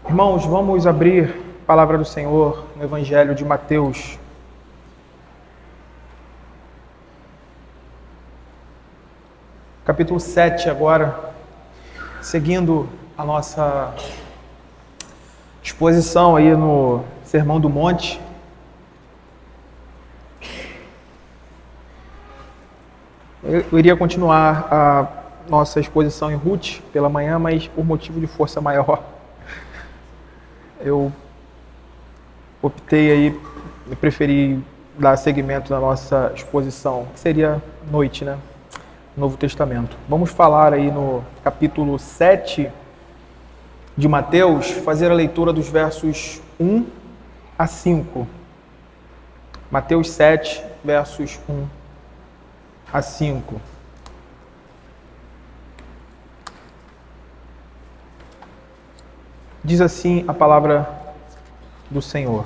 Irmãos, vamos abrir a palavra do Senhor no Evangelho de Mateus. Capítulo 7 agora, seguindo a nossa exposição aí no Sermão do Monte. Eu iria continuar a nossa exposição em Ruth pela manhã, mas por motivo de força maior, eu optei aí, eu preferi dar seguimento na nossa exposição, que seria noite, né? Novo Testamento. Vamos falar aí no capítulo 7 de Mateus, fazer a leitura dos versos 1 a 5. Mateus 7, versos 1 a 5. Diz assim a palavra do Senhor: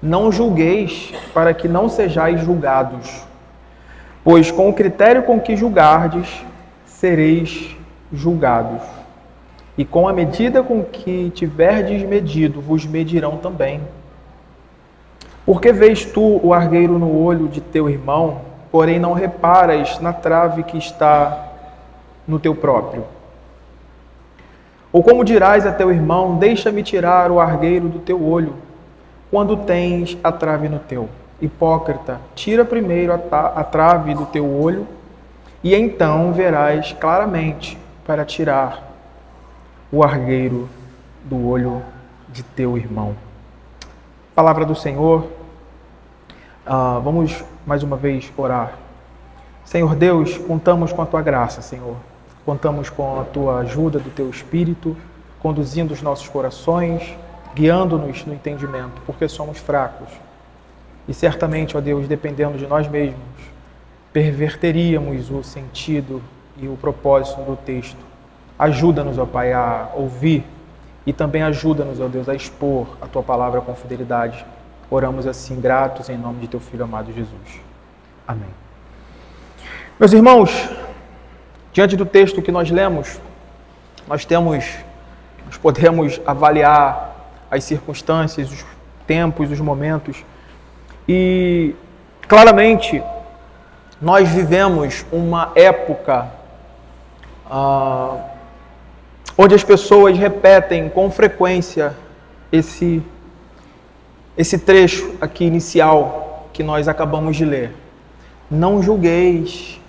Não julgueis para que não sejais julgados, pois com o critério com que julgardes, sereis julgados. E com a medida com que tiverdes medido, vos medirão também. Porque vês tu o argueiro no olho de teu irmão, porém não reparas na trave que está no teu próprio? Ou como dirás a teu irmão, deixa-me tirar o argueiro do teu olho, quando tens a trave no teu? Hipócrita, tira primeiro a trave do teu olho, e então verás claramente para tirar o argueiro do olho de teu irmão. Palavra do Senhor. Vamos mais uma vez orar. Senhor Deus, contamos com a tua graça, Senhor. Contamos com a tua ajuda do teu Espírito, conduzindo os nossos corações, guiando-nos no entendimento, porque somos fracos. E certamente, ó Deus, dependendo de nós mesmos, perverteríamos o sentido e o propósito do texto. Ajuda-nos, ó Pai, a ouvir e também ajuda-nos, ó Deus, a expor a tua palavra com fidelidade. Oramos assim, gratos, em nome de teu Filho amado Jesus. Amém. Meus irmãos, diante do texto que nós lemos, nós podemos avaliar as circunstâncias, os tempos, os momentos, e claramente nós vivemos uma época onde as pessoas repetem com frequência esse trecho aqui inicial que nós acabamos de ler. Não julgueis.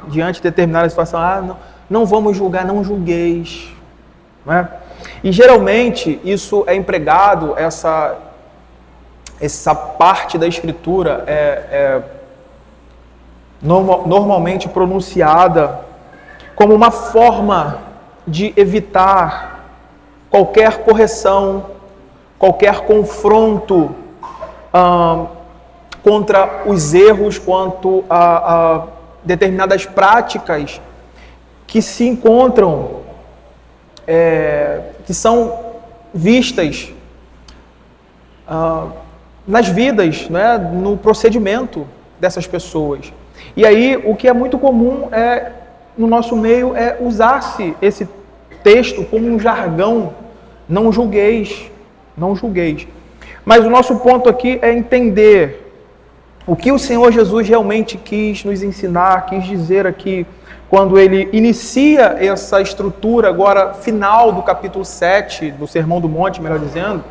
Diante de determinada situação, não vamos julgar, não julgueis. Não é? E geralmente isso é empregado, essa parte da Escritura normalmente pronunciada como uma forma de evitar qualquer correção, qualquer confronto contra os erros, quanto a determinadas práticas que se encontram, que são vistas nas vidas, né, no procedimento dessas pessoas. E aí, o que é muito comum no nosso meio é usar-se esse texto como um jargão: não julgueis, não julgueis. Mas o nosso ponto aqui é entender o que o Senhor Jesus realmente quis nos ensinar, quis dizer aqui, quando Ele inicia essa estrutura agora final do capítulo 7, do Sermão do Monte, melhor dizendo,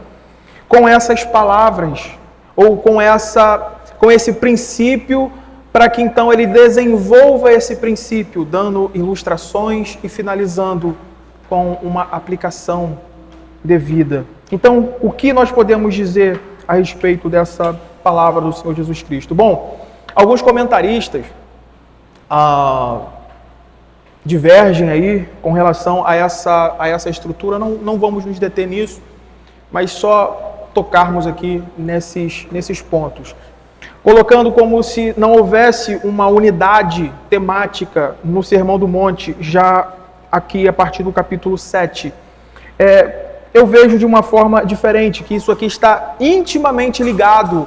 com essas palavras, ou com esse princípio, para que então Ele desenvolva esse princípio, dando ilustrações e finalizando com uma aplicação devida. Então, o que nós podemos dizer a respeito dessa palavra do Senhor Jesus Cristo? Bom, alguns comentaristas divergem aí com relação a essa estrutura. Não vamos nos deter nisso, mas só tocarmos aqui nesses pontos, colocando como se não houvesse uma unidade temática no Sermão do Monte, já aqui a partir do capítulo 7. Eu vejo de uma forma diferente, que isso aqui está intimamente ligado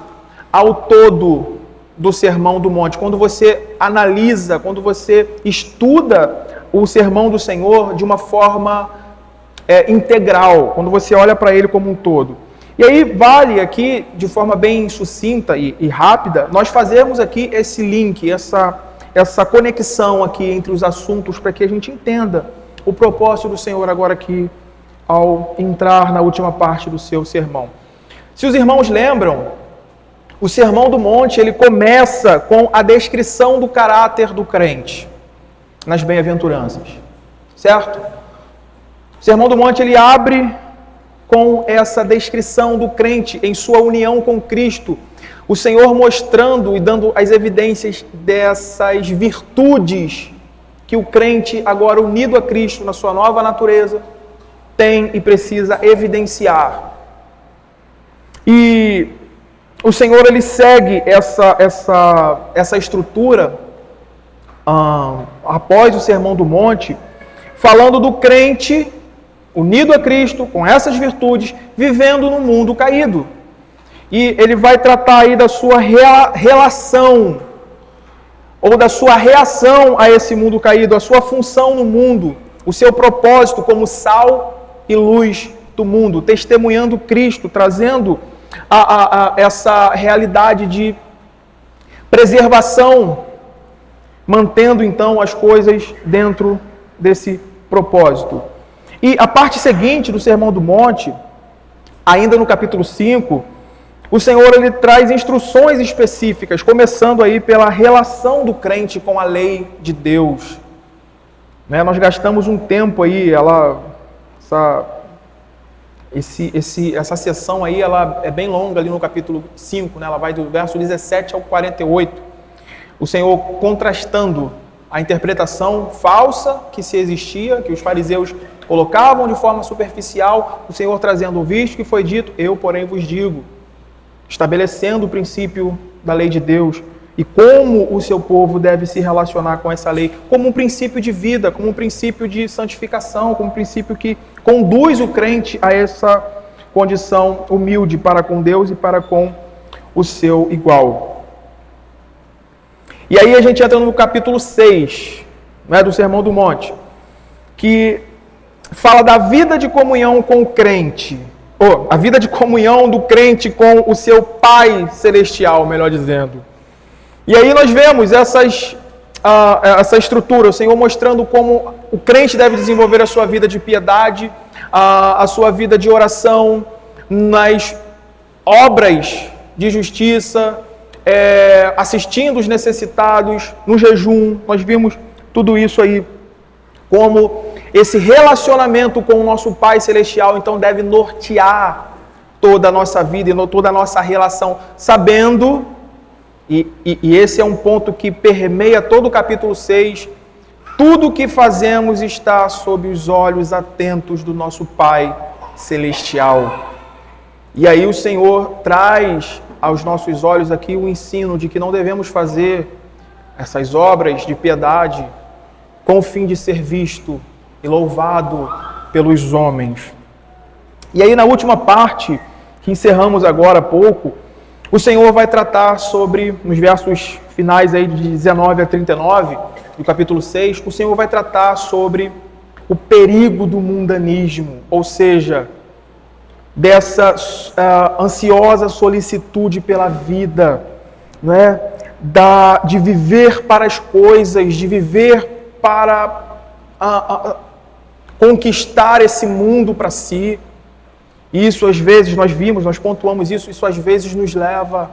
ao todo do Sermão do Monte. Quando você analisa, quando você estuda o Sermão do Senhor de uma forma integral, quando você olha para ele como um todo. E aí vale aqui, de forma bem sucinta e rápida, nós fazermos aqui esse link, essa conexão aqui entre os assuntos, para que a gente entenda o propósito do Senhor agora aqui, ao entrar na última parte do seu sermão. Se os irmãos lembram, o Sermão do Monte, ele começa com a descrição do caráter do crente nas bem-aventuranças, certo? O Sermão do Monte, ele abre com essa descrição do crente em sua união com Cristo, o Senhor mostrando e dando as evidências dessas virtudes que o crente, agora unido a Cristo na sua nova natureza, tem e precisa evidenciar. E o Senhor, ele segue essa estrutura após o Sermão do Monte, falando do crente unido a Cristo, com essas virtudes, vivendo no mundo caído. E ele vai tratar aí da sua relação, ou da sua reação a esse mundo caído, a sua função no mundo, o seu propósito como sal e luz do mundo, testemunhando Cristo, trazendo essa realidade de preservação, mantendo então as coisas dentro desse propósito. E a parte seguinte do Sermão do Monte, ainda no capítulo 5, o Senhor, ele traz instruções específicas, começando aí pela relação do crente com a lei de Deus. Nós gastamos um tempo aí, essa sessão aí, ela é bem longa ali no capítulo 5, ela vai do verso 17 ao 48. O Senhor contrastando a interpretação falsa que se existia, que os fariseus colocavam de forma superficial, o Senhor trazendo o visto que foi dito, eu, porém, vos digo, estabelecendo o princípio da lei de Deus e como o seu povo deve se relacionar com essa lei, como um princípio de vida, como um princípio de santificação, como um princípio que conduz o crente a essa condição humilde para com Deus e para com o seu igual. E aí a gente entra no capítulo 6, do Sermão do Monte, que fala da vida de comunhão com o crente, a vida de comunhão do crente com o seu Pai Celestial, melhor dizendo. E aí nós vemos essa estrutura, o Senhor mostrando como o crente deve desenvolver a sua vida de piedade, a sua vida de oração, nas obras de justiça, assistindo os necessitados, no jejum. Nós vimos tudo isso aí, como esse relacionamento com o nosso Pai Celestial, então, deve nortear toda a nossa vida e toda a nossa relação, sabendo, e esse é um ponto que permeia todo o capítulo 6, tudo o que fazemos está sob os olhos atentos do nosso Pai Celestial. E aí o Senhor traz aos nossos olhos aqui o ensino de que não devemos fazer essas obras de piedade com o fim de ser visto e louvado pelos homens. E aí na última parte, que encerramos agora há pouco, o Senhor vai tratar sobre, nos versos finais aí de 19 a 39, do capítulo 6, o Senhor vai tratar sobre o perigo do mundanismo, ou seja, dessa ansiosa solicitude pela vida, de viver para as coisas, de viver para conquistar esse mundo para si. Isso às vezes nós pontuamos isso às vezes nos leva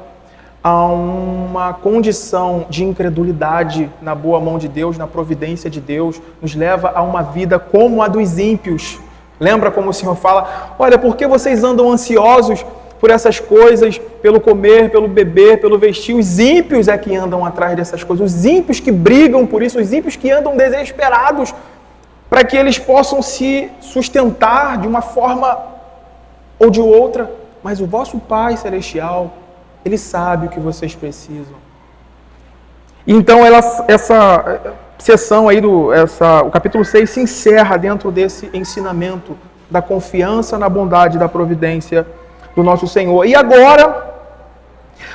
a uma condição de incredulidade na boa mão de Deus, na providência de Deus, nos leva a uma vida como a dos ímpios. Lembra como o Senhor fala, olha, por que vocês andam ansiosos por essas coisas, pelo comer, pelo beber, pelo vestir? Os ímpios é que andam atrás dessas coisas, os ímpios que brigam por isso, os ímpios que andam desesperados para que eles possam se sustentar de uma forma ou de outra. Mas o vosso Pai Celestial, Ele sabe o que vocês precisam. Então essa sessão aí, o capítulo 6 se encerra dentro desse ensinamento da confiança na bondade e da providência do nosso Senhor. E agora,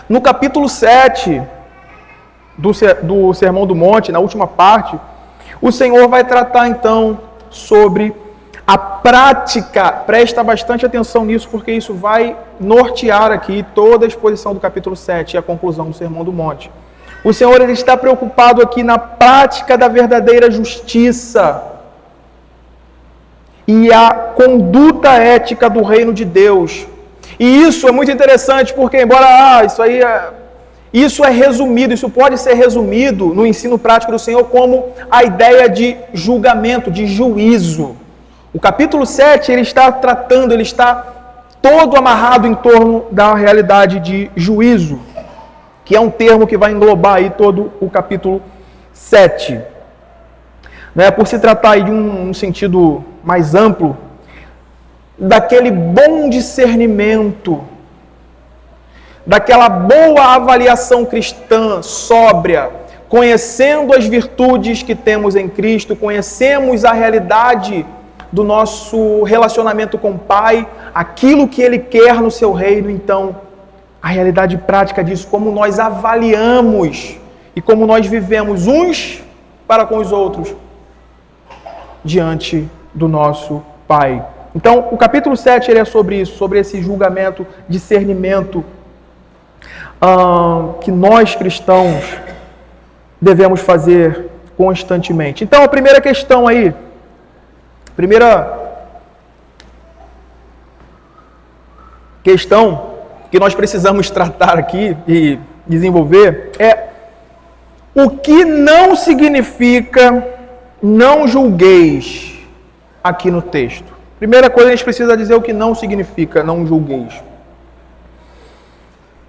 no capítulo 7 do Sermão do Monte, na última parte, o Senhor vai tratar então sobre A prática, presta bastante atenção nisso, porque isso vai nortear aqui toda a exposição do capítulo 7 e a conclusão do Sermão do Monte. O Senhor ele está preocupado aqui na prática da verdadeira justiça e a conduta ética do reino de Deus. E isso é muito interessante, porque embora isso é resumido, isso pode ser resumido no ensino prático do Senhor como a ideia de julgamento, de juízo. O capítulo 7, ele está tratando, ele está todo amarrado em torno da realidade de juízo, que é um termo que vai englobar aí todo o capítulo 7. Né? Por se tratar aí de um sentido mais amplo, daquele bom discernimento, daquela boa avaliação cristã, sóbria, conhecendo as virtudes que temos em Cristo, conhecemos a realidade do nosso relacionamento com o Pai, aquilo que Ele quer no seu reino, então, a realidade prática disso, como nós avaliamos e como nós vivemos uns para com os outros diante do nosso Pai. Então, o capítulo 7 ele é sobre isso, sobre esse julgamento, discernimento que nós cristãos devemos fazer constantemente. Então, a primeira questão aí, primeira questão que nós precisamos tratar aqui e desenvolver é o que não significa não julgueis aqui no texto. Primeira coisa, a gente precisa dizer o que não significa não julgueis.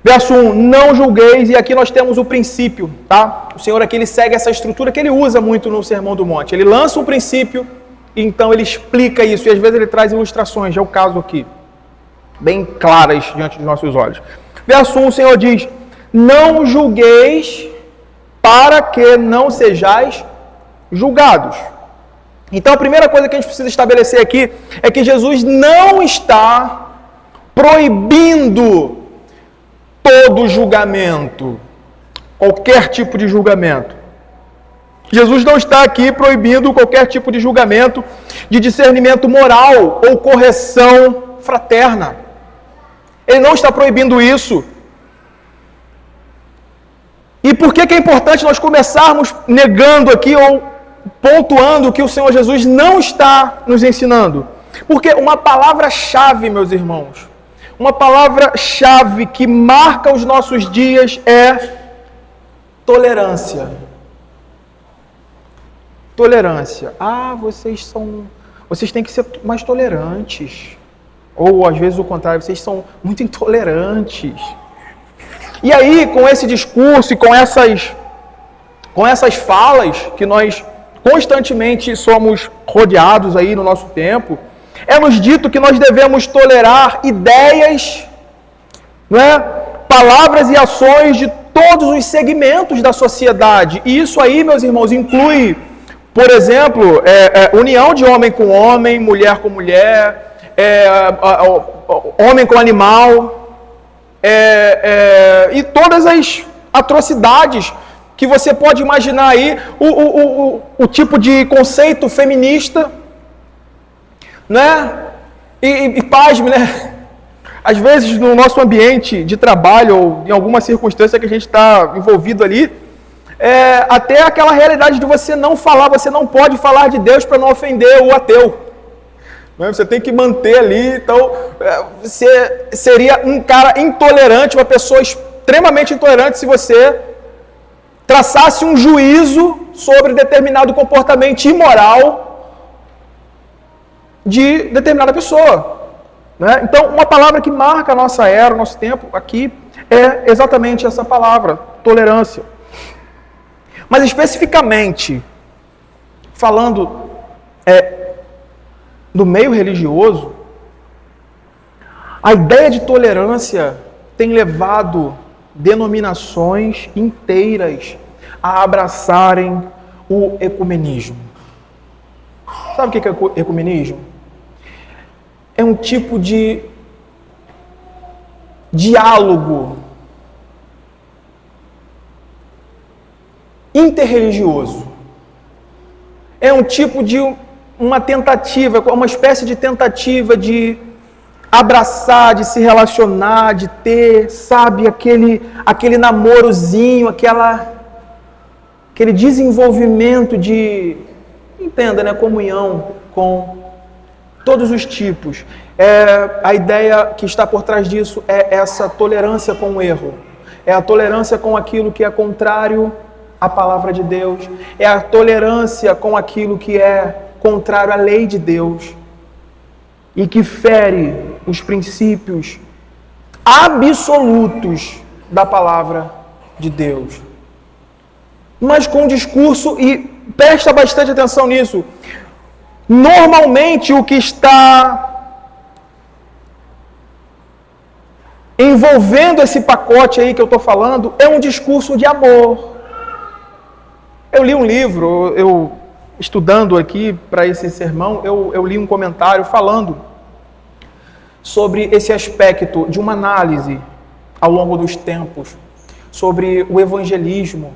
Verso 1, não julgueis, e aqui nós temos o princípio, tá? O Senhor aqui ele segue essa estrutura que ele usa muito no Sermão do Monte. Ele lança um princípio, e então ele explica isso, e às vezes ele traz ilustrações, já é o caso aqui, bem claras diante dos nossos olhos. Verso 1, o Senhor diz, não julgueis para que não sejais julgados. Então a primeira coisa que a gente precisa estabelecer aqui é que Jesus não está proibindo todo julgamento, qualquer tipo de julgamento. Jesus não está aqui proibindo qualquer tipo de julgamento, de discernimento moral ou correção fraterna. Ele não está proibindo isso. E por que é importante nós começarmos negando aqui ou pontuando que o Senhor Jesus não está nos ensinando? Porque uma palavra-chave, meus irmãos, uma palavra-chave que marca os nossos dias é tolerância. Tolerância. Vocês têm que ser mais tolerantes. Ou às vezes o contrário, vocês são muito intolerantes. E aí, com esse discurso e com essas falas que nós constantemente somos rodeados aí no nosso tempo, é nos dito que nós devemos tolerar ideias, palavras e ações de todos os segmentos da sociedade. E isso aí, meus irmãos, inclui, por exemplo, união de homem com homem, mulher com mulher, homem com animal, e todas as atrocidades que você pode imaginar aí, o tipo de conceito feminista, né? E pasme, né? Às vezes no nosso ambiente de trabalho ou em alguma circunstância que a gente está envolvido ali, até aquela realidade de você não pode falar de Deus para não ofender o ateu. Você tem que manter ali, então você seria um cara intolerante, uma pessoa extremamente intolerante se você traçasse um juízo sobre determinado comportamento imoral de determinada pessoa. Né? Então, uma palavra que marca a nossa era, o nosso tempo aqui, é exatamente essa palavra, tolerância. Mas especificamente, falando do meio religioso, a ideia de tolerância tem levado denominações inteiras a abraçarem o ecumenismo. Sabe o que é ecumenismo? É um tipo de diálogo interreligioso. É um tipo de uma tentativa, uma espécie de tentativa de abraçar, de se relacionar, de ter, sabe, aquele namorozinho, aquele desenvolvimento de, entenda, né, comunhão com todos os tipos. A ideia que está por trás disso é essa tolerância com o erro. É a tolerância com aquilo que é contrário à palavra de Deus. É a tolerância com aquilo que é contrário à lei de Deus. E que fere os princípios absolutos da palavra de Deus. Mas com discurso, e presta bastante atenção nisso, normalmente o que está envolvendo esse pacote aí que eu estou falando é um discurso de amor. Eu li um livro, estudando aqui para esse sermão, eu li um comentário falando sobre esse aspecto de uma análise ao longo dos tempos sobre o evangelismo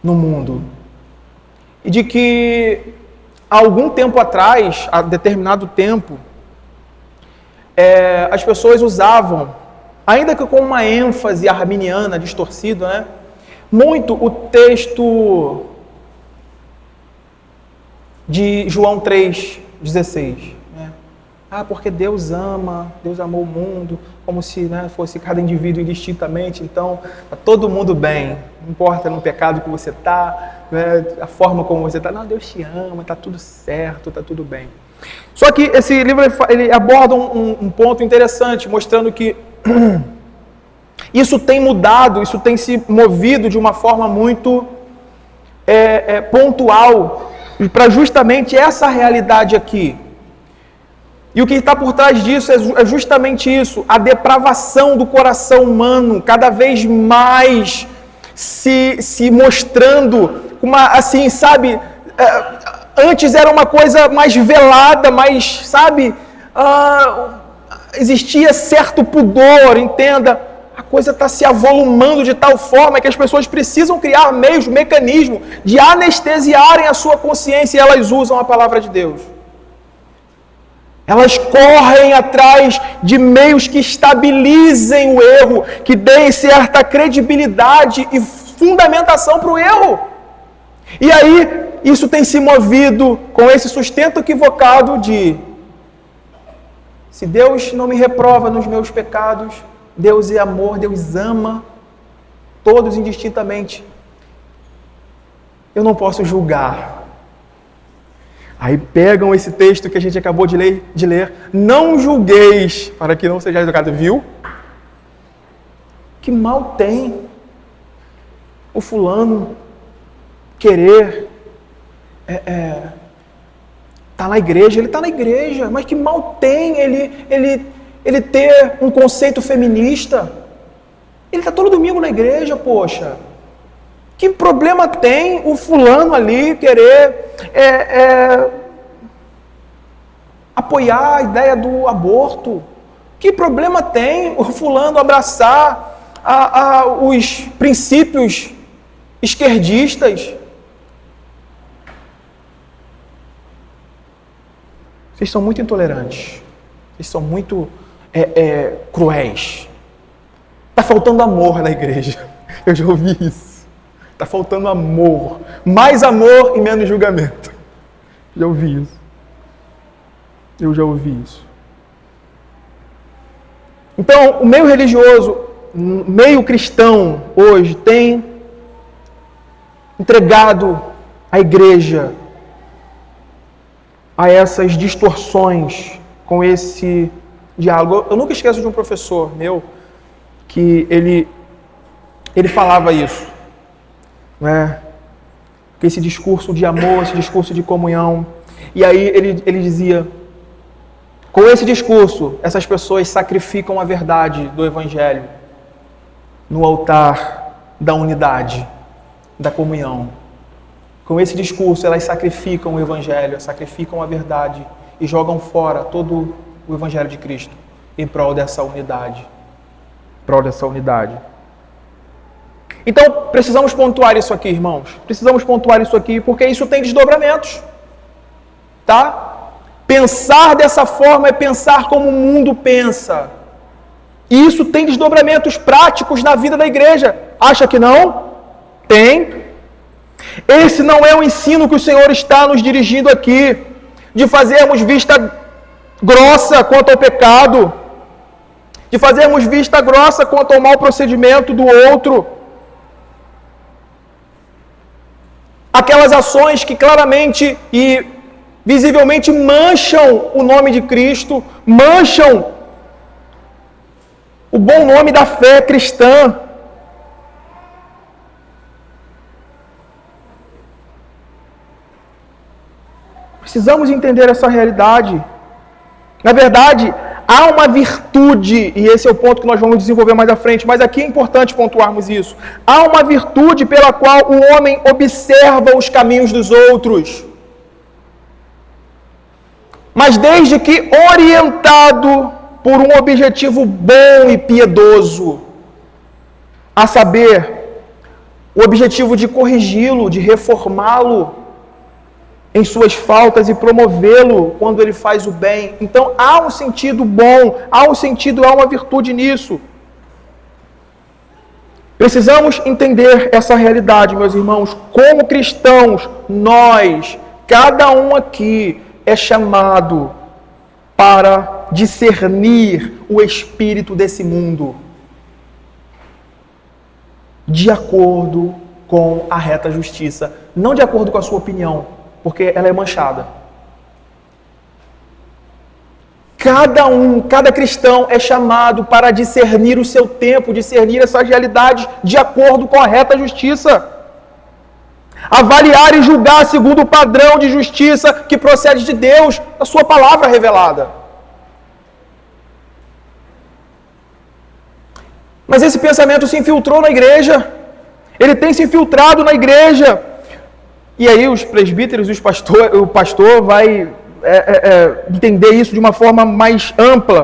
no mundo. E de que há algum tempo atrás, há determinado tempo, as pessoas usavam, ainda que com uma ênfase arminiana distorcida, né, muito o texto de João 3,16. Né? Porque Deus amou o mundo, como se, né, fosse cada indivíduo indistintamente, então está todo mundo bem, não importa no pecado que você está, né, a forma como você está, não, Deus te ama, está tudo certo, está tudo bem. Só que esse livro ele aborda um ponto interessante, mostrando que isso tem mudado, isso tem se movido de uma forma muito pontual para justamente essa realidade aqui. E o que está por trás disso é justamente isso, a depravação do coração humano, cada vez mais se mostrando, assim, sabe, antes era uma coisa mais velada, mais, sabe, existia certo pudor, entenda, a coisa está se avolumando de tal forma que as pessoas precisam criar meios, mecanismos de anestesiarem a sua consciência e elas usam a palavra de Deus. Elas correm atrás de meios que estabilizem o erro, que deem certa credibilidade e fundamentação para o erro. E aí, isso tem se movido com esse sustento equivocado de: se Deus não me reprova nos meus pecados, Deus é amor, Deus ama todos indistintamente, eu não posso julgar. Aí pegam esse texto que a gente acabou de ler, não julgueis para que não sejais julgados. Viu? Que mal tem o fulano querer tá na igreja, ele está na igreja, mas que mal tem ele ter um conceito feminista? Ele está todo domingo na igreja, poxa. Que problema tem o fulano ali querer apoiar a ideia do aborto? Que problema tem o fulano abraçar os princípios esquerdistas? Vocês são muito intolerantes. Vocês são muito cruéis. Está faltando amor na igreja. Eu já ouvi isso. Está faltando amor. Mais amor e menos julgamento. Já ouvi isso. Eu já ouvi isso. Então, o meio religioso, o meio cristão hoje tem entregado a igreja a essas distorções com esse diálogo. Eu nunca esqueço de um professor meu que ele falava isso, né? Que esse discurso de amor, esse discurso de comunhão. E aí ele dizia: com esse discurso, essas pessoas sacrificam a verdade do Evangelho no altar da unidade, da comunhão. Com esse discurso, elas sacrificam o Evangelho, sacrificam a verdade e jogam fora todo o Evangelho de Cristo em prol dessa unidade. Então, precisamos pontuar isso aqui, irmãos. Precisamos pontuar isso aqui, porque isso tem desdobramentos. tá? Pensar dessa forma é pensar como o mundo pensa. E isso tem desdobramentos práticos na vida da igreja. Acha que não? Tem. Esse não é o ensino que o Senhor está nos dirigindo aqui, de fazermos vista grossa quanto ao pecado, de fazermos vista grossa quanto ao mau procedimento do outro. Aquelas ações que claramente e visivelmente mancham o nome de Cristo, mancham o bom nome da fé cristã. Precisamos entender essa realidade. Na verdade, há uma virtude, e esse é o ponto que nós vamos desenvolver mais à frente, mas aqui é importante pontuarmos isso. Há uma virtude pela qual o homem observa os caminhos dos outros. Mas desde que orientado por um objetivo bom e piedoso, a saber, o objetivo de corrigi-lo, de reformá-lo em suas faltas e promovê-lo quando ele faz o bem. Então há um sentido bom, há uma virtude nisso. Precisamos entender essa realidade, meus irmãos. Como cristãos, nós, cada um aqui, é chamado para discernir o espírito desse mundo de acordo com a reta justiça, não de acordo com a sua opinião, porque ela é manchada. Cada cristão é chamado para discernir o seu tempo, discernir essas realidades de acordo com a reta justiça. Avaliar e julgar segundo o padrão de justiça que procede de Deus, a sua palavra revelada. Mas esse pensamento se infiltrou na igreja, ele tem se infiltrado na igreja. E aí os presbíteros, o pastor vai entender isso de uma forma mais ampla.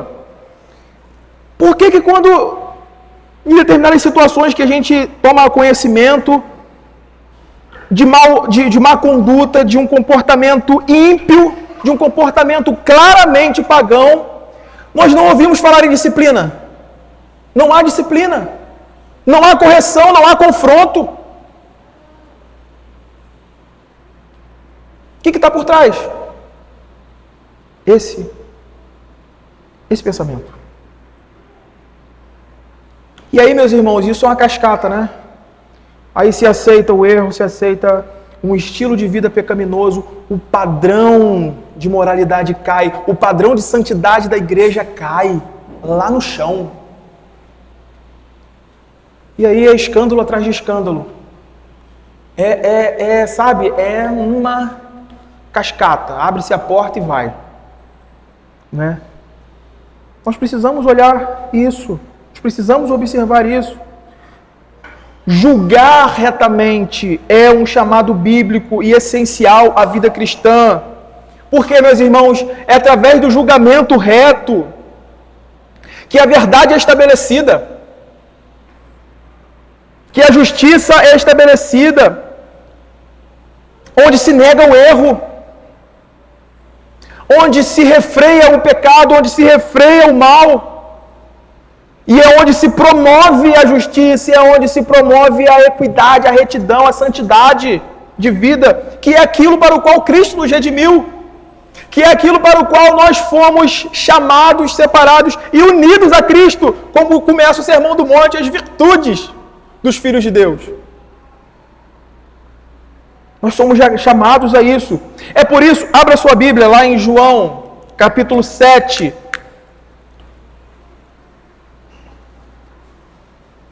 Por que quando, em determinadas situações que a gente toma conhecimento de má conduta, de um comportamento ímpio, de um comportamento claramente pagão, nós não ouvimos falar em disciplina? Não há disciplina, não há correção, não há confronto. O que está por trás? Esse pensamento. E aí, meus irmãos, isso é uma cascata, né? Aí se aceita o erro, se aceita um estilo de vida pecaminoso, o padrão de moralidade cai, o padrão de santidade da igreja cai lá no chão. E aí é escândalo atrás de escândalo. Sabe, é uma cascata, abre-se a porta e vai. Né? Nós precisamos olhar isso, nós precisamos observar isso. Julgar retamente é um chamado bíblico e essencial à vida cristã. Porque, meus irmãos, é através do julgamento reto que a verdade é estabelecida, que a justiça é estabelecida, onde se nega o erro, onde se refreia o pecado, onde se refreia o mal. E é onde se promove a justiça, é onde se promove a equidade, a retidão, a santidade de vida, que é aquilo para o qual Cristo nos redimiu, que é aquilo para o qual nós fomos chamados, separados e unidos a Cristo, como começa o Sermão do Monte, as virtudes dos filhos de Deus. Nós somos chamados a isso. É por isso, abra sua Bíblia lá em João, capítulo 7.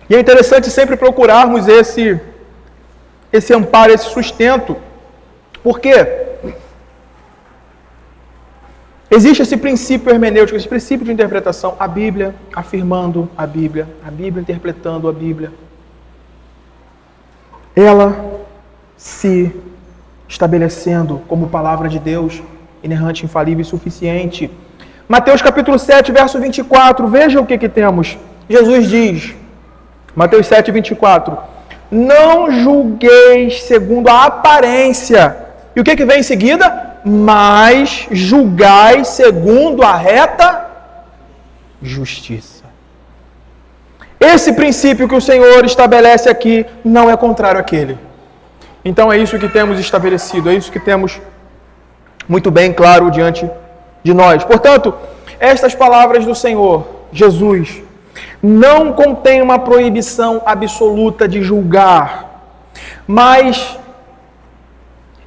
E é interessante sempre procurarmos esse amparo, esse sustento. Por quê? Existe esse princípio hermenêutico, esse princípio de interpretação. A Bíblia afirmando a Bíblia interpretando a Bíblia. Ela se estabelecendo como palavra de Deus, inerrante, infalível e suficiente. Mateus capítulo 7, verso 24, veja o que temos. Jesus diz, Mateus 7, 24, não julgueis segundo a aparência. E o que vem em seguida? mas julgai segundo a reta justiça. Esse princípio que o Senhor estabelece aqui não é contrário àquele. Então é isso que temos estabelecido, é isso que temos muito bem claro diante de nós. Portanto, estas palavras do Senhor, Jesus, não contêm uma proibição absoluta de julgar, mas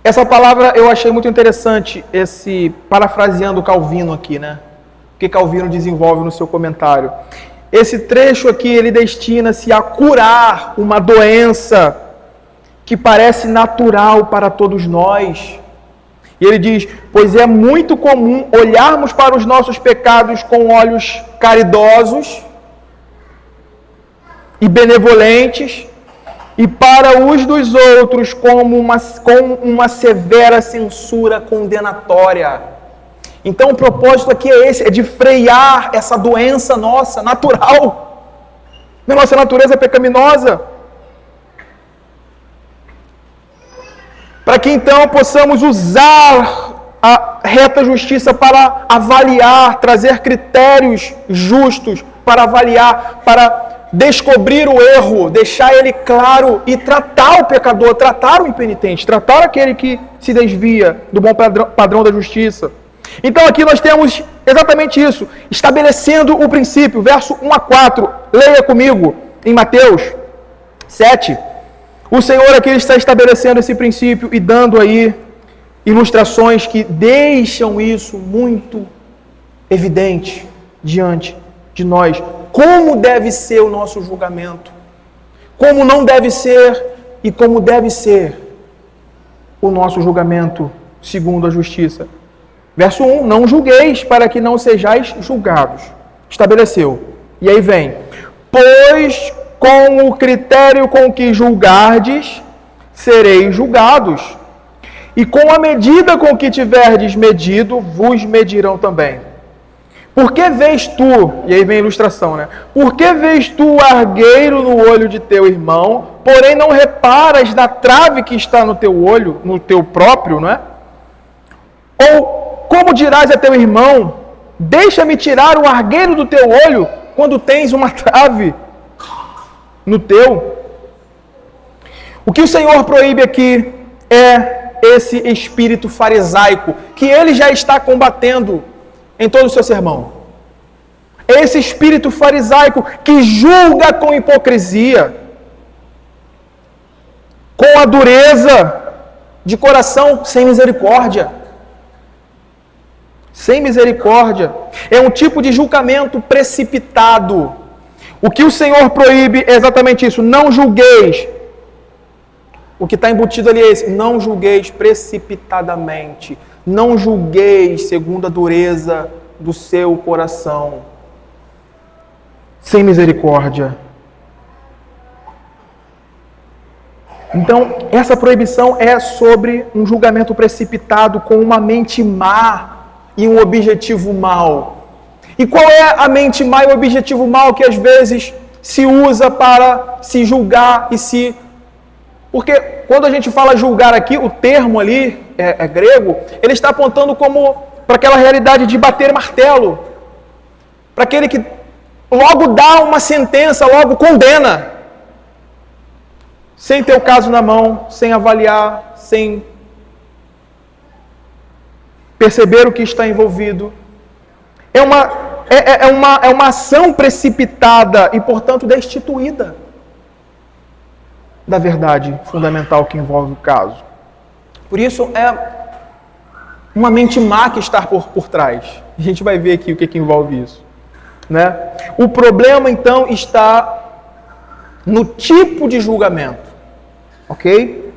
essa palavra eu achei muito interessante, parafraseando Calvino aqui, né? O que Calvino desenvolve no seu comentário. Esse trecho aqui, ele destina-se a curar uma doença que parece natural para todos nós. E ele diz, pois é muito comum olharmos para os nossos pecados com olhos caridosos e benevolentes, e para os dos outros com uma severa censura condenatória. Então o propósito aqui é esse, é de frear essa doença nossa, natural, da nossa natureza pecaminosa, para que então possamos usar a reta justiça para avaliar, trazer critérios justos para avaliar, para descobrir o erro, deixar ele claro e tratar o pecador, tratar o impenitente, tratar aquele que se desvia do bom padrão da justiça. Então aqui nós temos exatamente isso, estabelecendo o princípio, verso 1 a 4, leia comigo em Mateus 7. O Senhor aqui está estabelecendo esse princípio e dando aí ilustrações que deixam isso muito evidente diante de nós. Como deve ser o nosso julgamento, como não deve ser e como deve ser o nosso julgamento segundo a justiça. Verso 1, não julgueis para que não sejais julgados. Estabeleceu. E aí vem, pois com o critério com que julgardes, sereis julgados. E com a medida com que tiverdes medido, vos medirão também. Por que vês tu, e aí vem a ilustração, né? Por que vês tu o argueiro no olho de teu irmão, porém não reparas na trave que está no teu olho, no teu próprio, não é? Ou como dirás a teu irmão, deixa-me tirar o argueiro do teu olho, quando tens uma trave no teu? O que o Senhor proíbe aqui é esse espírito farisaico, que ele já está combatendo em todo o seu sermão. Esse espírito farisaico que julga com hipocrisia, com a dureza de coração, sem misericórdia. Sem misericórdia. É um tipo de julgamento precipitado. O que o Senhor proíbe é exatamente isso. Não julgueis. O que está embutido ali é esse. Não julgueis precipitadamente. Não julgueis segundo a dureza do seu coração, sem misericórdia. Então, essa proibição é sobre um julgamento precipitado com uma mente má e um objetivo mau. E qual é a mente má e o objetivo mau que às vezes se usa para se julgar e se... Porque quando a gente fala julgar aqui, o termo ali é grego, ele está apontando como para aquela realidade de bater martelo, para aquele que logo dá uma sentença, logo condena, sem ter o caso na mão, sem avaliar, sem perceber o que está envolvido. É uma ação precipitada e, portanto, destituída da verdade fundamental que envolve o caso. Por isso, é uma mente má que está por trás. A gente vai ver aqui o que envolve isso, né? O problema, então, está no tipo de julgamento, ok?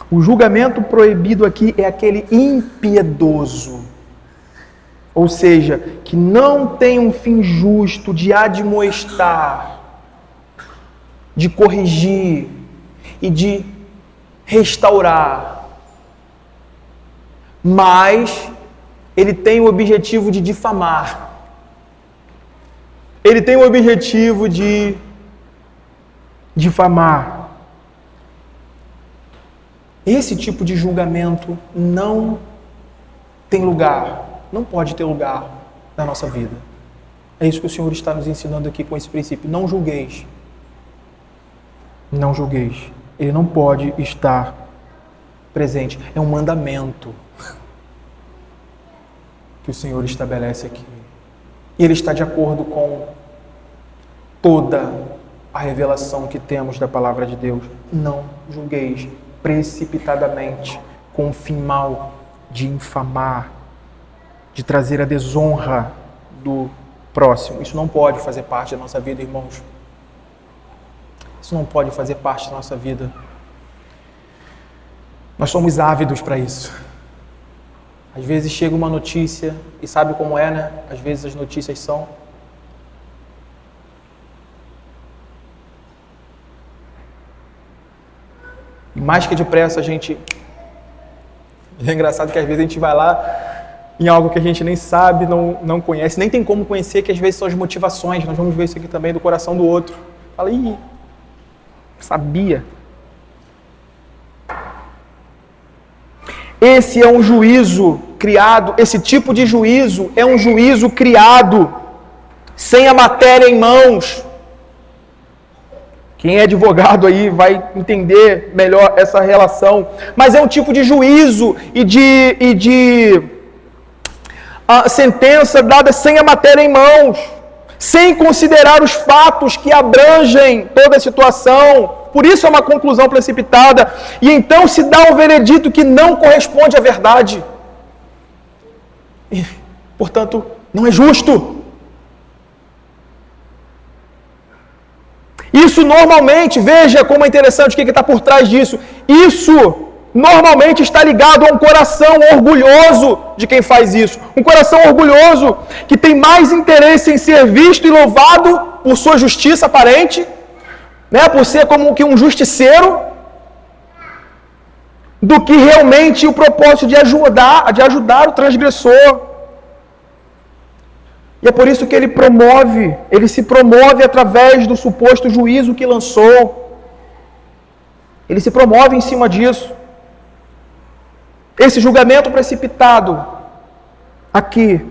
O julgamento proibido aqui é aquele impiedoso, ou seja, que não tem um fim justo de admoestar, de corrigir e de restaurar, mas ele tem o objetivo de difamar. Ele tem o objetivo de difamar. Esse tipo de julgamento não tem lugar, não pode ter lugar na nossa vida. É isso que o Senhor está nos ensinando aqui com esse princípio. Não julgueis. Não julgueis. Ele não pode estar presente. É um mandamento que o Senhor estabelece aqui. E Ele está de acordo com toda a revelação que temos da palavra de Deus. Não julgueis precipitadamente, com o fim mau de infamar, de trazer a desonra do próximo. Isso não pode fazer parte da nossa vida, irmãos. Isso não pode fazer parte da nossa vida. Nós somos ávidos para isso. Às vezes chega uma notícia, e sabe como é, né? Às vezes as notícias são... E mais que depressa a gente... É engraçado que às vezes a gente vai lá em algo que a gente nem sabe, não conhece, nem tem como conhecer, que às vezes são as motivações. Nós vamos ver isso aqui também do coração do outro. Fala, ih, sabia. Esse é um juízo criado, esse tipo de juízo é um juízo criado sem a matéria em mãos. Quem é advogado aí vai entender melhor essa relação. Mas é um tipo de juízo e de sentença dada sem a matéria em mãos, sem considerar os fatos que abrangem toda a situação. Por isso é uma conclusão precipitada. E então se dá um veredito que não corresponde à verdade. E, portanto, não é justo. Isso normalmente, veja como é interessante o que está por trás disso. Isso normalmente está ligado a um coração orgulhoso de quem faz isso. Um coração orgulhoso que tem mais interesse em ser visto e louvado por sua justiça aparente, né, por ser como que um justiceiro, do que realmente o propósito de ajudar o transgressor. E é por isso que ele se promove através do suposto juízo que lançou. Ele se promove em cima disso. Esse julgamento precipitado aqui,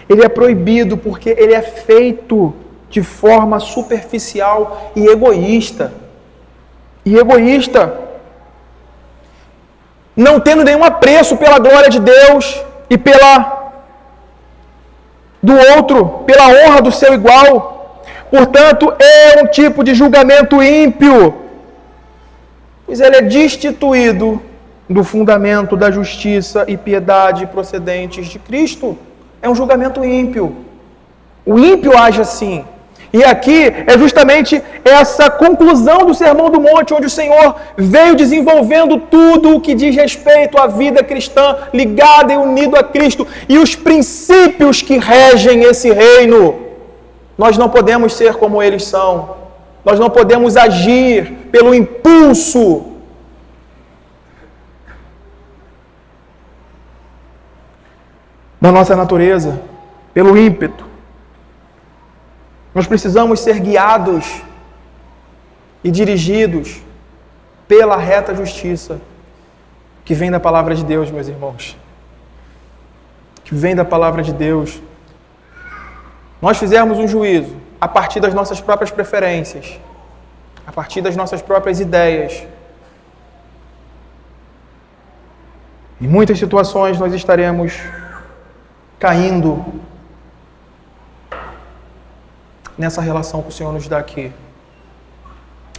ele é proibido porque ele é feito de forma superficial e egoísta. Não tendo nenhum apreço pela glória de Deus e do outro, pela honra do seu igual. Portanto, é um tipo de julgamento ímpio, pois ele é destituído do fundamento da justiça e piedade procedentes de Cristo. É um julgamento ímpio. O ímpio age assim. E aqui é justamente essa conclusão do Sermão do Monte, onde o Senhor veio desenvolvendo tudo o que diz respeito à vida cristã, ligada e unida a Cristo, e os princípios que regem esse reino. Nós não podemos ser como eles são. Nós não podemos agir pelo impulso da nossa natureza, pelo ímpeto. Nós precisamos ser guiados e dirigidos pela reta justiça que vem da palavra de Deus, meus irmãos. Que vem da palavra de Deus. Nós fizermos um juízo a partir das nossas próprias preferências, a partir das nossas próprias ideias. Em muitas situações nós estaremos caindo nessa relação que o Senhor nos dá aqui.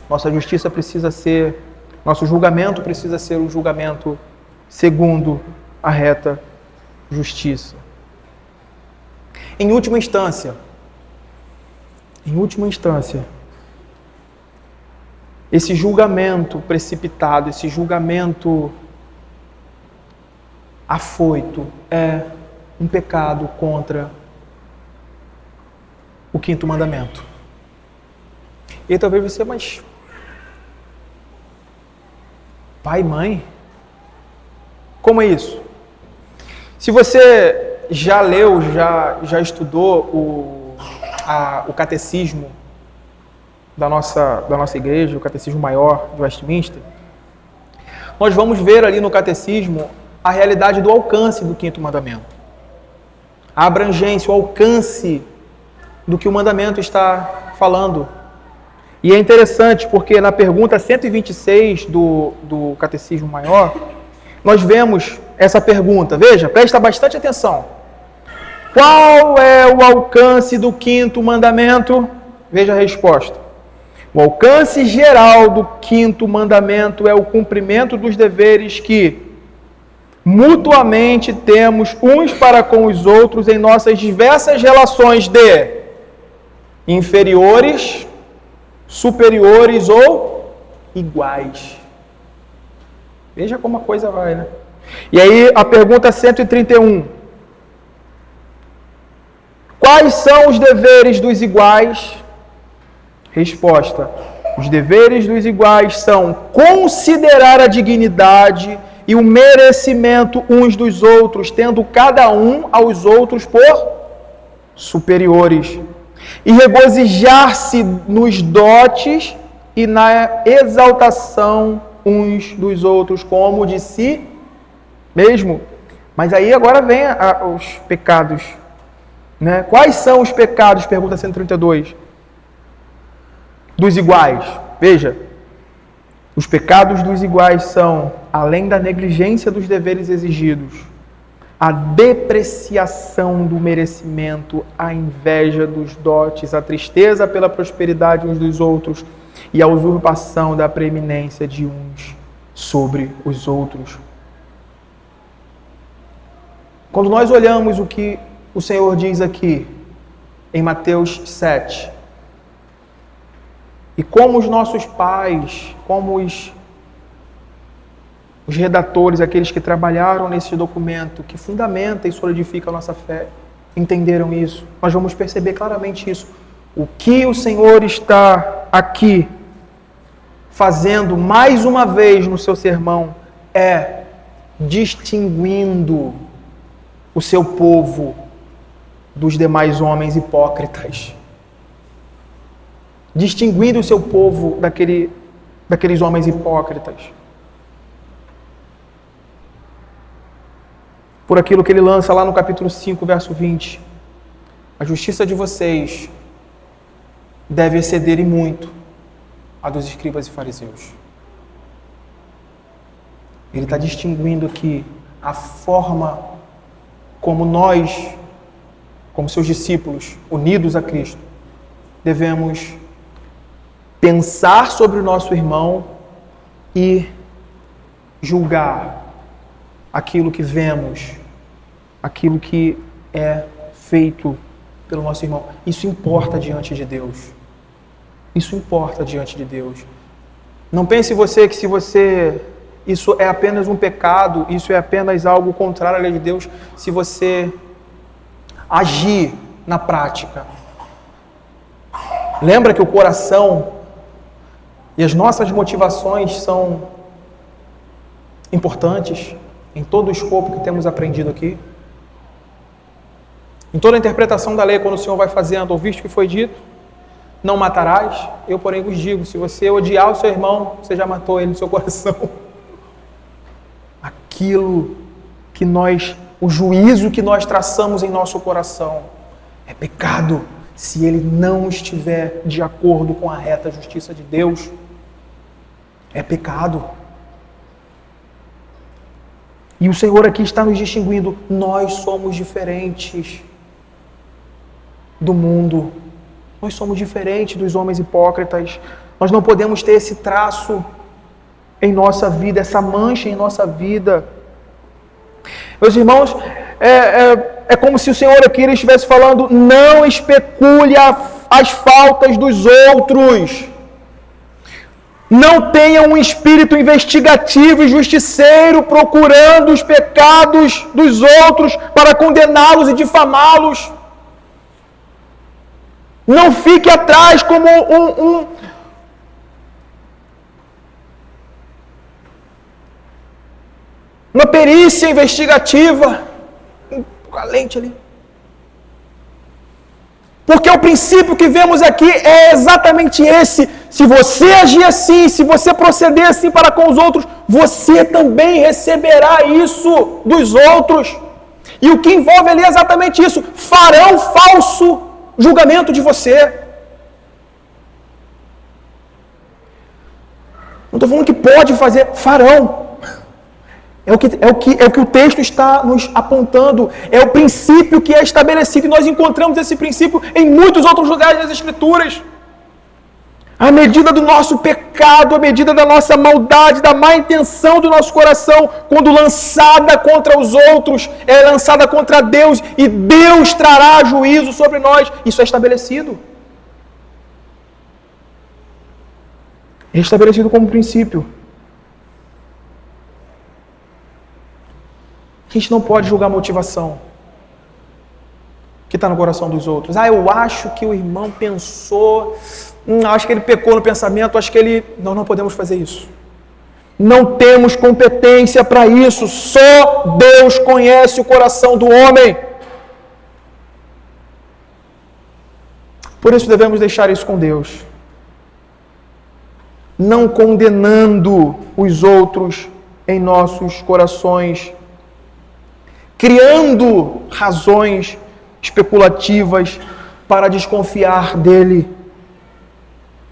Nossa justiça precisa ser, nosso julgamento precisa ser um julgamento segundo a reta justiça. Em última instância, esse julgamento precipitado, esse julgamento afoito é um pecado contra o quinto mandamento. E talvez você, mas pai e mãe? Como é isso? Se você já leu, já estudou o catecismo da nossa igreja, o catecismo maior de Westminster, nós vamos ver ali no catecismo a realidade do alcance do quinto mandamento. A abrangência, o alcance do que o mandamento está falando. E é interessante porque na pergunta 126 do Catecismo Maior, nós vemos essa pergunta. Veja, presta bastante atenção. Qual é o alcance do quinto mandamento? Veja a resposta. O alcance geral do quinto mandamento é o cumprimento dos deveres que mutuamente temos uns para com os outros em nossas diversas relações de inferiores, superiores ou iguais. Veja como a coisa vai, né? E aí a pergunta 131. Quais são os deveres dos iguais? Resposta. Os deveres dos iguais são considerar a dignidade e o merecimento uns dos outros, tendo cada um aos outros por superiores, e regozijar-se nos dotes e na exaltação uns dos outros, como de si mesmo. Mas aí agora vem os pecados, né? Quais são os pecados? Pergunta 132. Dos iguais. Veja, os pecados dos iguais são, além da negligência dos deveres exigidos, a depreciação do merecimento, a inveja dos dotes, a tristeza pela prosperidade uns dos outros e a usurpação da preeminência de uns sobre os outros. Quando nós olhamos o que o Senhor diz aqui em Mateus 7, e como os nossos pais, como os redatores, aqueles que trabalharam nesse documento, que fundamenta e solidifica a nossa fé, entenderam isso, nós vamos perceber claramente isso. O que o Senhor está aqui fazendo mais uma vez no seu sermão é distinguindo o seu povo dos demais homens hipócritas. Distinguindo o seu povo daqueles homens hipócritas. Por aquilo que ele lança lá no capítulo 5, verso 20. A justiça de vocês deve exceder e muito a dos escribas e fariseus. Ele está distinguindo aqui a forma como nós, como seus discípulos, unidos a Cristo, devemos pensar sobre o nosso irmão e julgar aquilo que vemos, aquilo que é feito pelo nosso irmão. Isso importa diante de Deus. Isso importa diante de Deus. Não pense você que isso é apenas um pecado, isso é apenas algo contrário à lei de Deus, se você agir na prática. Lembra que o coração e as nossas motivações são importantes em todo o escopo que temos aprendido aqui. Em toda a interpretação da lei, quando o Senhor vai fazendo, ouviste o que foi dito? Não matarás. Eu, porém, vos digo, se você odiar o seu irmão, você já matou ele no seu coração. Aquilo que o juízo que nós traçamos em nosso coração é pecado se ele não estiver de acordo com a reta justiça de Deus. É pecado. E o Senhor aqui está nos distinguindo. Nós somos diferentes do mundo. Nós somos diferentes dos homens hipócritas. Nós não podemos ter esse traço em nossa vida, essa mancha em nossa vida. Meus irmãos, é como se o Senhor aqui estivesse falando: não especule as faltas dos outros. Não tenha um espírito investigativo e justiceiro procurando os pecados dos outros para condená-los e difamá-los. Não fique atrás como uma perícia investigativa, com a lente ali. Porque o princípio que vemos aqui é exatamente esse. Se você agir assim, se você proceder assim para com os outros, você também receberá isso dos outros. E o que envolve ali é exatamente isso. Farão falso julgamento de você. Não estou falando que pode fazer, farão. É o que o texto está nos apontando. É o princípio que é estabelecido. E nós encontramos esse princípio em muitos outros lugares das Escrituras. À medida do nosso pecado, à medida da nossa maldade, da má intenção do nosso coração, quando lançada contra os outros, é lançada contra Deus, e Deus trará juízo sobre nós. Isso é estabelecido. É estabelecido como princípio. A gente não pode julgar a motivação que está no coração dos outros. Eu acho que o irmão pensou, acho que ele pecou no pensamento, acho que ele... Não podemos fazer isso. Não temos competência para isso. Só Deus conhece o coração do homem. Por isso devemos deixar isso com Deus. Não condenando os outros em nossos corações, criando razões especulativas para desconfiar dele,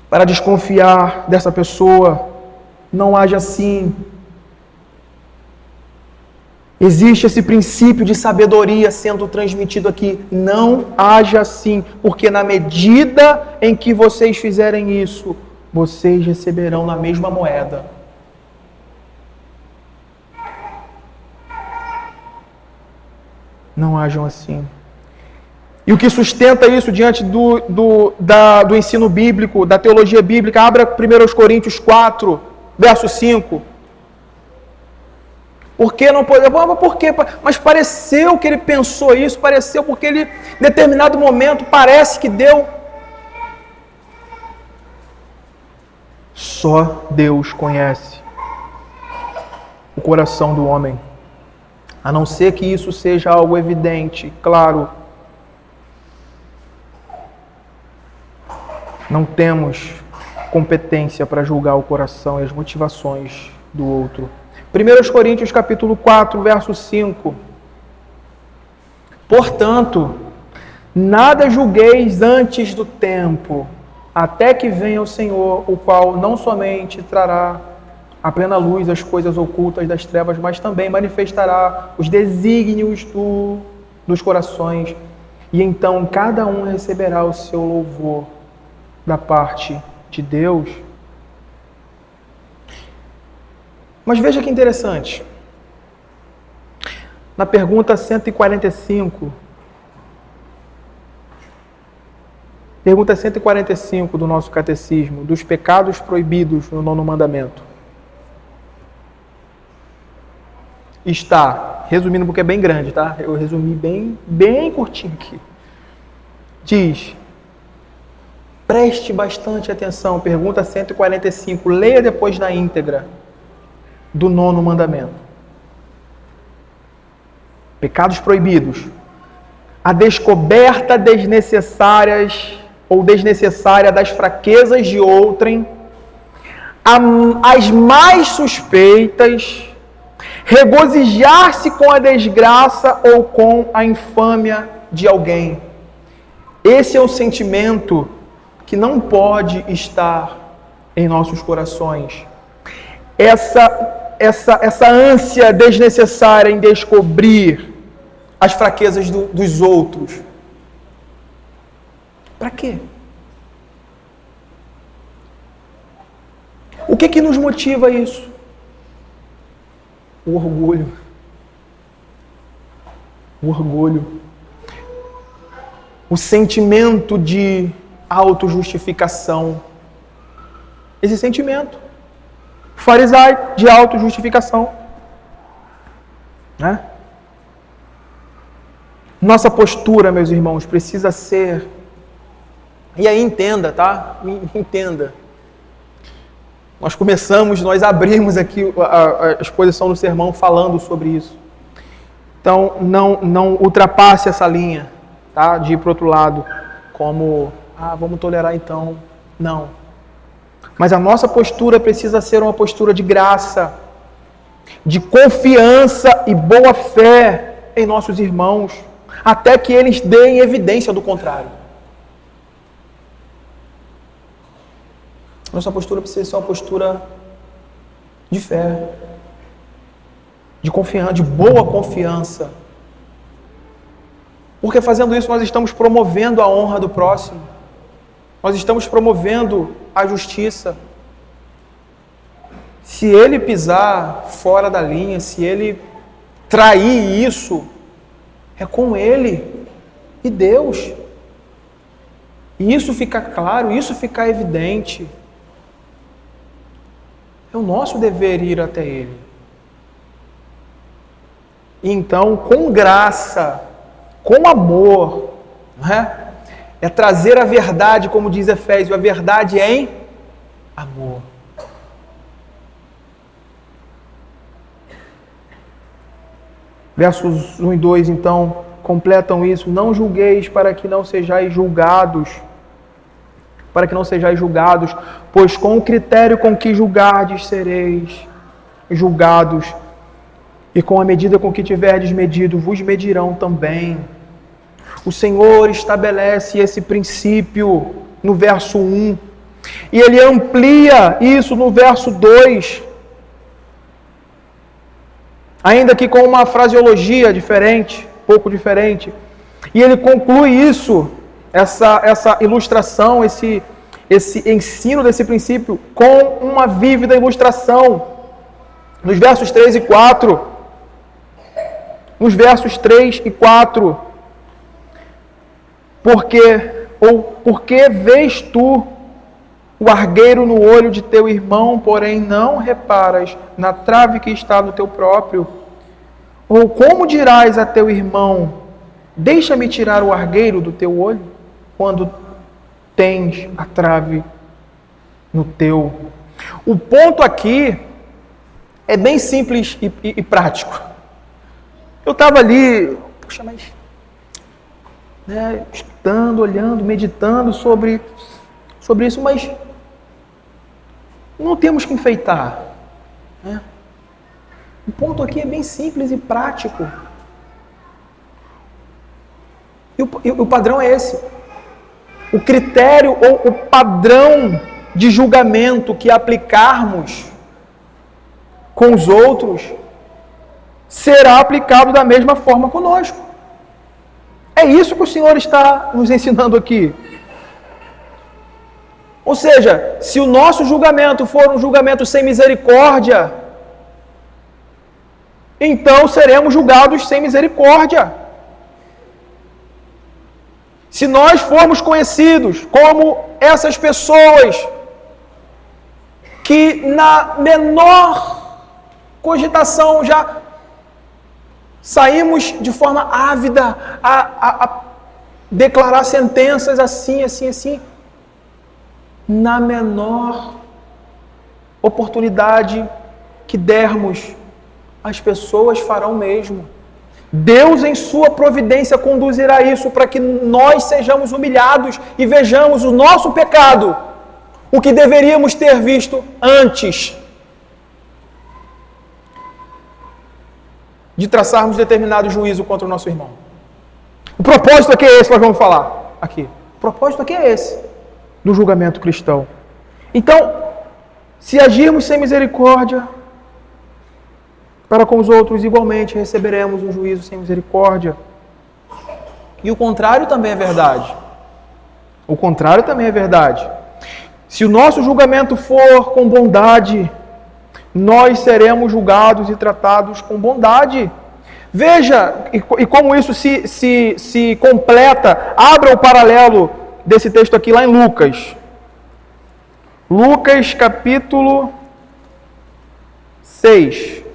para desconfiar dessa pessoa. Não age assim. Existe esse princípio de sabedoria sendo transmitido aqui. Não haja assim, porque na medida em que vocês fizerem isso, vocês receberão na mesma moeda. Não hajam assim. E o que sustenta isso diante do ensino bíblico, da teologia bíblica, abra 1 Coríntios 4, verso 5. Por que não pode? Por quê? Mas pareceu que ele pensou isso, pareceu porque ele, em determinado momento, parece que deu. Só Deus conhece o coração do homem. A não ser que isso seja algo evidente, claro. Não temos competência para julgar o coração e as motivações do outro. 1 Coríntios capítulo 4, verso 5. Portanto, nada julgueis antes do tempo, até que venha o Senhor, o qual não somente trará à plena luz as coisas ocultas das trevas, mas também manifestará os desígnios dos corações, e então cada um receberá o seu louvor da parte de Deus. Mas veja que interessante. Na pergunta 145, pergunta 145 do nosso catecismo, dos pecados proibidos no 9º mandamento. Está, resumindo porque é bem grande, tá? Eu resumi bem curtinho aqui. Diz: preste bastante atenção, pergunta 145, leia depois na íntegra do 9º mandamento. Pecados proibidos. A descoberta desnecessária das fraquezas de outrem, as mais suspeitas, regozijar-se com a desgraça ou com a infâmia de alguém. Esse é um sentimento que não pode estar em nossos corações. Essa ânsia desnecessária em descobrir as fraquezas dos outros. Para quê? O que nos motiva a isso? O orgulho. O orgulho. O sentimento de autojustificação. Esse sentimento farisaico de autojustificação. Né? Nossa postura, meus irmãos, precisa ser... E aí entenda, tá? Entenda. Nós abrimos aqui a exposição do sermão falando sobre isso. Então, não ultrapasse essa linha, tá? De ir para o outro lado. como, vamos tolerar então. Não. Mas a nossa postura precisa ser uma postura de graça, de confiança e boa fé em nossos irmãos, até que eles deem evidência do contrário. Nossa postura precisa ser uma postura de fé, de confiança, de boa confiança. Porque fazendo isso nós estamos promovendo a honra do próximo. Nós estamos promovendo a justiça. Se ele pisar fora da linha, se ele trair isso, é com ele e Deus. E isso fica claro, isso fica evidente. É o nosso dever ir até ele. E então, com graça, com amor, é trazer a verdade, como diz Efésios, a verdade em amor. Versos 1 e 2, então, completam isso. Não julgueis para que não sejais julgados. Para que não sejais julgados, pois com o critério com que julgardes sereis julgados, e com a medida com que tiverdes medido, vos medirão também. O Senhor estabelece esse princípio no verso 1, e Ele amplia isso no verso 2, ainda que com uma fraseologia diferente, pouco diferente, e Ele conclui isso, essa ilustração, esse ensino desse princípio, com uma vívida ilustração, nos versos 3 e 4. Nos versos 3 e 4. Porque vês tu o argueiro no olho de teu irmão, porém não reparas na trave que está no teu próprio? Ou como dirás a teu irmão, deixa-me tirar o argueiro do teu olho, quando tens a trave no teu? O ponto aqui é bem simples e prático. Eu estava ali, estudando, olhando, meditando sobre isso, mas não temos que enfeitar. O ponto aqui é bem simples e prático. E o padrão é esse. O critério ou o padrão de julgamento que aplicarmos com os outros será aplicado da mesma forma conosco. É isso que o Senhor está nos ensinando aqui. Ou seja, se o nosso julgamento for um julgamento sem misericórdia, então seremos julgados sem misericórdia. Se nós formos conhecidos como essas pessoas que na menor cogitação já saímos de forma ávida a declarar sentenças assim, na menor oportunidade que dermos, as pessoas farão o mesmo. Deus, em sua providência, conduzirá isso para que nós sejamos humilhados e vejamos o nosso pecado, o que deveríamos ter visto antes de traçarmos determinado juízo contra o nosso irmão. O propósito aqui é esse que nós vamos falar aqui. O propósito aqui é esse, do julgamento cristão. Então, se agirmos sem misericórdia para com os outros, igualmente receberemos um juízo sem misericórdia. E o contrário também é verdade. O contrário também é verdade. Se o nosso julgamento for com bondade, nós seremos julgados e tratados com bondade. Veja, e como isso se completa, abra o paralelo desse texto aqui lá em Lucas. Lucas capítulo 6.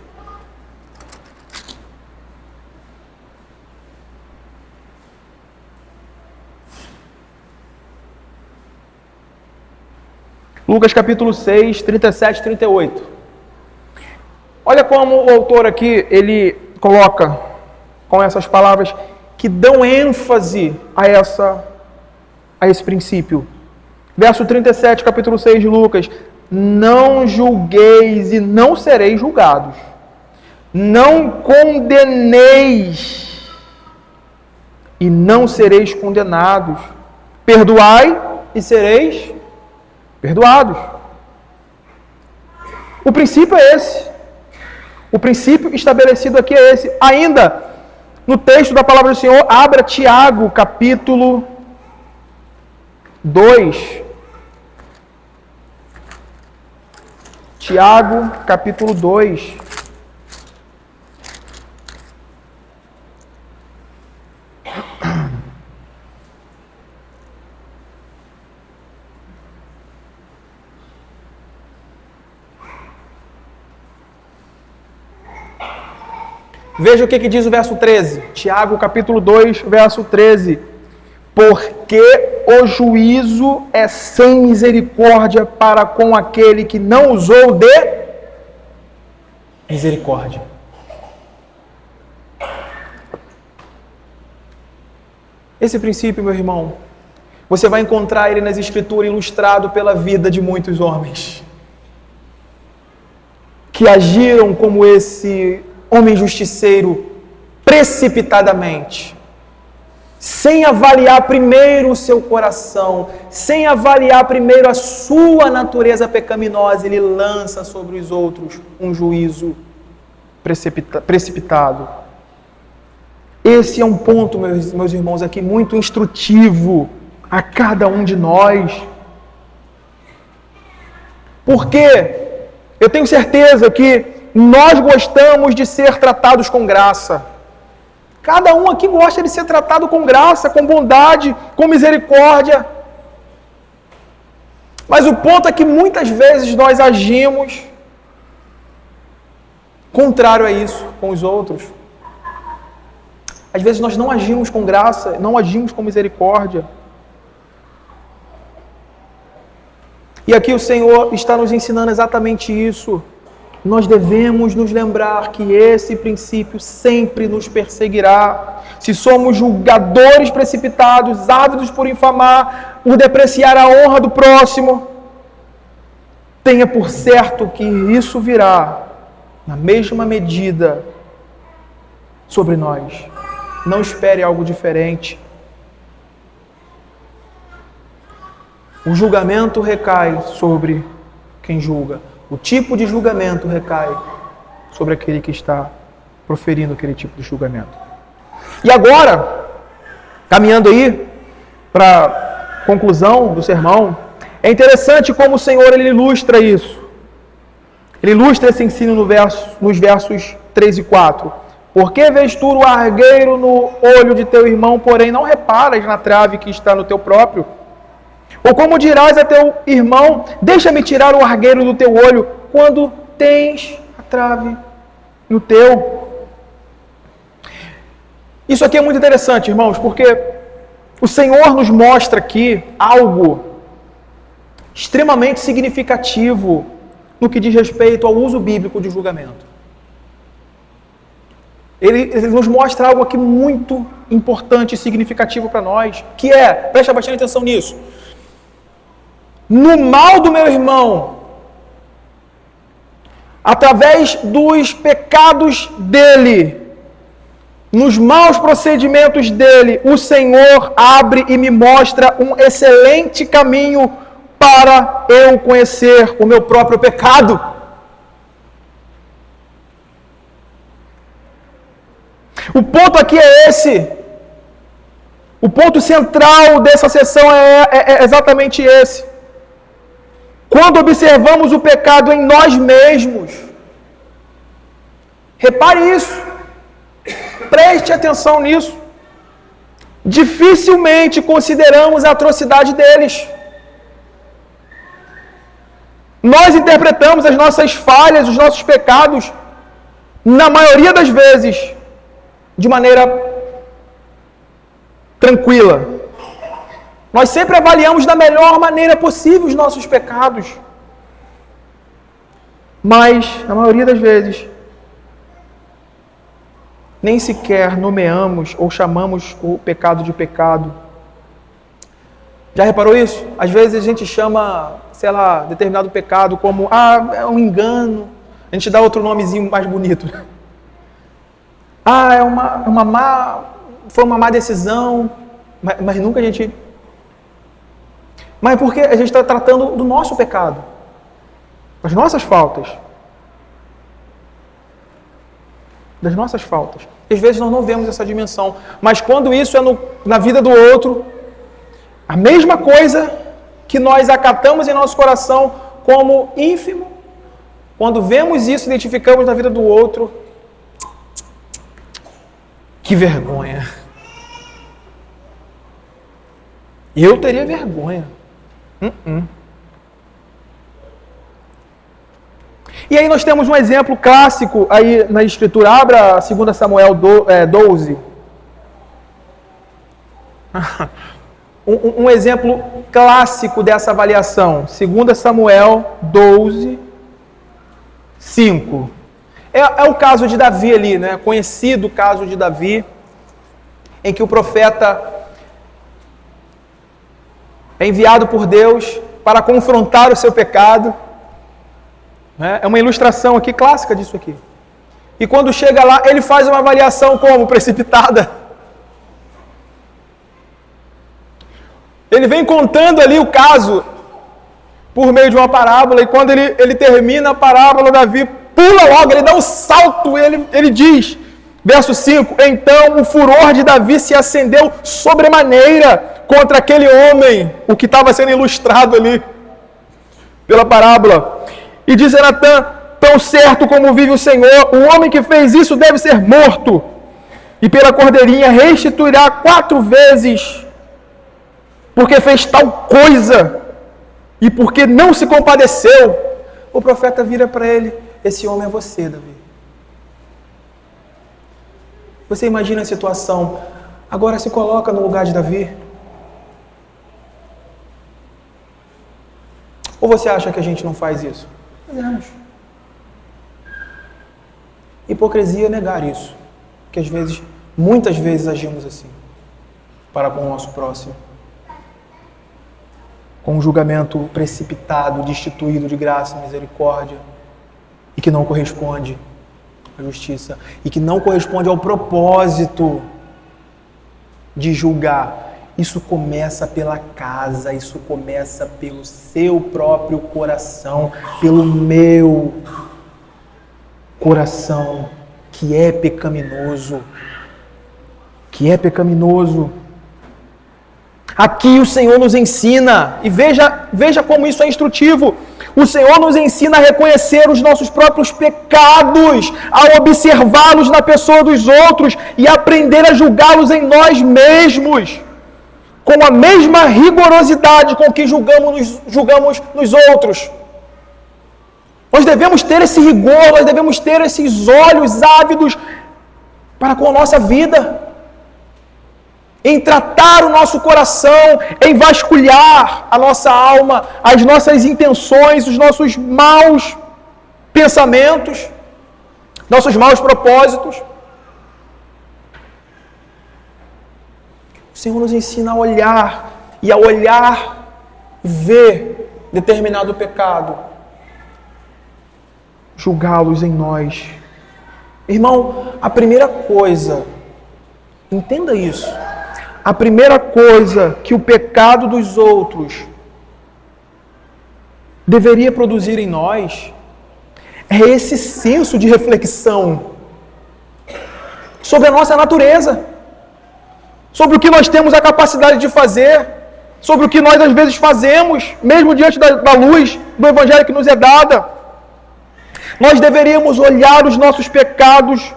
Lucas capítulo 6, 37 e 38. Olha como o autor aqui, ele coloca com essas palavras que dão ênfase a a esse princípio. Verso 37, capítulo 6 de Lucas. Não julgueis e não sereis julgados. Não condeneis e não sereis condenados. Perdoai e sereis perdoados. O princípio é esse. O princípio estabelecido aqui é esse. Ainda, no texto da palavra do Senhor, abra Tiago, capítulo 2. Tiago, capítulo 2. Veja o que diz o verso 13. Tiago, capítulo 2, verso 13. Porque o juízo é sem misericórdia para com aquele que não usou de misericórdia. Esse princípio, meu irmão, você vai encontrar ele nas Escrituras ilustrado pela vida de muitos homens que agiram como esse homem justiceiro precipitadamente, sem avaliar primeiro o seu coração, sem avaliar primeiro a sua natureza pecaminosa, ele lança sobre os outros um juízo precipitado. Esse é um ponto, meus irmãos, aqui muito instrutivo a cada um de nós. Porque eu tenho certeza que nós gostamos de ser tratados com graça. Cada um aqui gosta de ser tratado com graça, com bondade, com misericórdia. Mas o ponto é que muitas vezes nós agimos contrário a isso com os outros. Às vezes nós não agimos com graça, não agimos com misericórdia. E aqui o Senhor está nos ensinando exatamente isso. Nós devemos nos lembrar que esse princípio sempre nos perseguirá. Se somos julgadores precipitados, ávidos por infamar, por depreciar a honra do próximo, tenha por certo que isso virá na mesma medida sobre nós. Não espere algo diferente. O julgamento recai sobre quem julga. O tipo de julgamento recai sobre aquele que está proferindo aquele tipo de julgamento. E agora, caminhando aí para a conclusão do sermão, é interessante como o Senhor ele ilustra isso. Ele ilustra esse ensino nos versos 3 e 4. Por que vês tu o argueiro no olho de teu irmão, porém não reparas na trave que está no teu próprio? Ou como dirás a teu irmão, deixa-me tirar o argueiro do teu olho, quando tens a trave no teu? Isso aqui é muito interessante, irmãos, porque o Senhor nos mostra aqui algo extremamente significativo no que diz respeito ao uso bíblico de julgamento. Ele nos mostra algo aqui muito importante e significativo para nós, que é, presta bastante atenção nisso, no mal do meu irmão, através dos pecados dele, nos maus procedimentos dele, o Senhor abre e me mostra um excelente caminho para eu conhecer o meu próprio pecado. O ponto aqui é esse. O ponto central dessa sessão é exatamente esse. Quando observamos o pecado em nós mesmos, repare isso, preste atenção nisso, dificilmente consideramos a atrocidade deles. Nós interpretamos as nossas falhas, os nossos pecados, na maioria das vezes, de maneira tranquila. Nós sempre avaliamos da melhor maneira possível os nossos pecados. Mas, na maioria das vezes, nem sequer nomeamos ou chamamos o pecado de pecado. Já reparou isso? Às vezes a gente chama, sei lá, determinado pecado como, é um engano. A gente dá outro nomezinho mais bonito. Foi uma má decisão. Mas nunca a gente... Mas porque a gente está tratando do nosso pecado. Das nossas faltas. Das nossas faltas. Às vezes nós não vemos essa dimensão. Mas quando isso é na vida do outro, a mesma coisa que nós acatamos em nosso coração como ínfimo, quando vemos isso, identificamos na vida do outro, que vergonha. Eu teria vergonha. E aí nós temos um exemplo clássico aí na Escritura. Abra 2 Samuel 12. Um exemplo clássico dessa avaliação. 2 Samuel 12, 5. É o caso de Davi ali, né? Conhecido caso de Davi, em que o profeta é enviado por Deus para confrontar o seu pecado. É uma ilustração aqui clássica disso aqui. E quando chega lá, ele faz uma avaliação como? Precipitada. Ele vem contando ali o caso por meio de uma parábola, e quando ele termina a parábola, Davi pula logo, ele dá um salto, ele diz, verso 5, então o furor de Davi se acendeu sobremaneira contra aquele homem, o que estava sendo ilustrado ali pela parábola. E diz Natã, tão certo como vive o Senhor, o homem que fez isso deve ser morto, e pela cordeirinha restituirá 4 vezes, porque fez tal coisa, e porque não se compadeceu. O profeta vira para ele, esse homem é você, Davi. Você imagina a situação, agora se coloca no lugar de Davi. Ou você acha que a gente não faz isso? Fazemos. Hipocrisia é negar isso. Que muitas vezes agimos assim, para com o nosso próximo. Com um julgamento precipitado, destituído de graça e misericórdia, e que não corresponde à justiça, e que não corresponde ao propósito de julgar. Isso começa pela casa, isso começa pelo seu próprio coração, pelo meu coração, que é pecaminoso. Aqui o Senhor nos ensina, e veja como isso é instrutivo. O Senhor nos ensina a reconhecer os nossos próprios pecados, a observá-los na pessoa dos outros e aprender a julgá-los em nós mesmos, com a mesma rigorosidade com que julgamos nos outros. Nós devemos ter esse rigor, nós devemos ter esses olhos ávidos para com a nossa vida, em tratar o nosso coração, em vasculhar a nossa alma, as nossas intenções, os nossos maus pensamentos, nossos maus propósitos. O Senhor nos ensina a olhar, e ao olhar, ver determinado pecado, julgá-los em nós. Irmão, a primeira coisa, entenda isso, a primeira coisa que o pecado dos outros deveria produzir em nós é esse senso de reflexão sobre a nossa natureza, sobre o que nós temos a capacidade de fazer, sobre o que nós às vezes fazemos, mesmo diante da luz do Evangelho que nos é dada. Nós deveríamos olhar os nossos pecados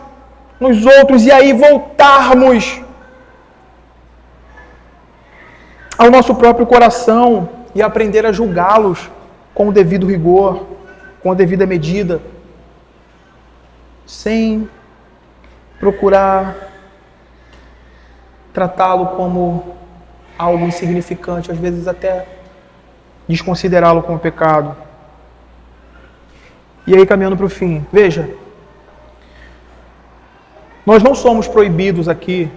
nos outros e aí voltarmos ao nosso próprio coração e aprender a julgá-los com o devido rigor, com a devida medida, sem procurar tratá-lo como algo insignificante, às vezes até desconsiderá-lo como pecado. E aí, caminhando para o fim, veja, nós não somos proibidos aqui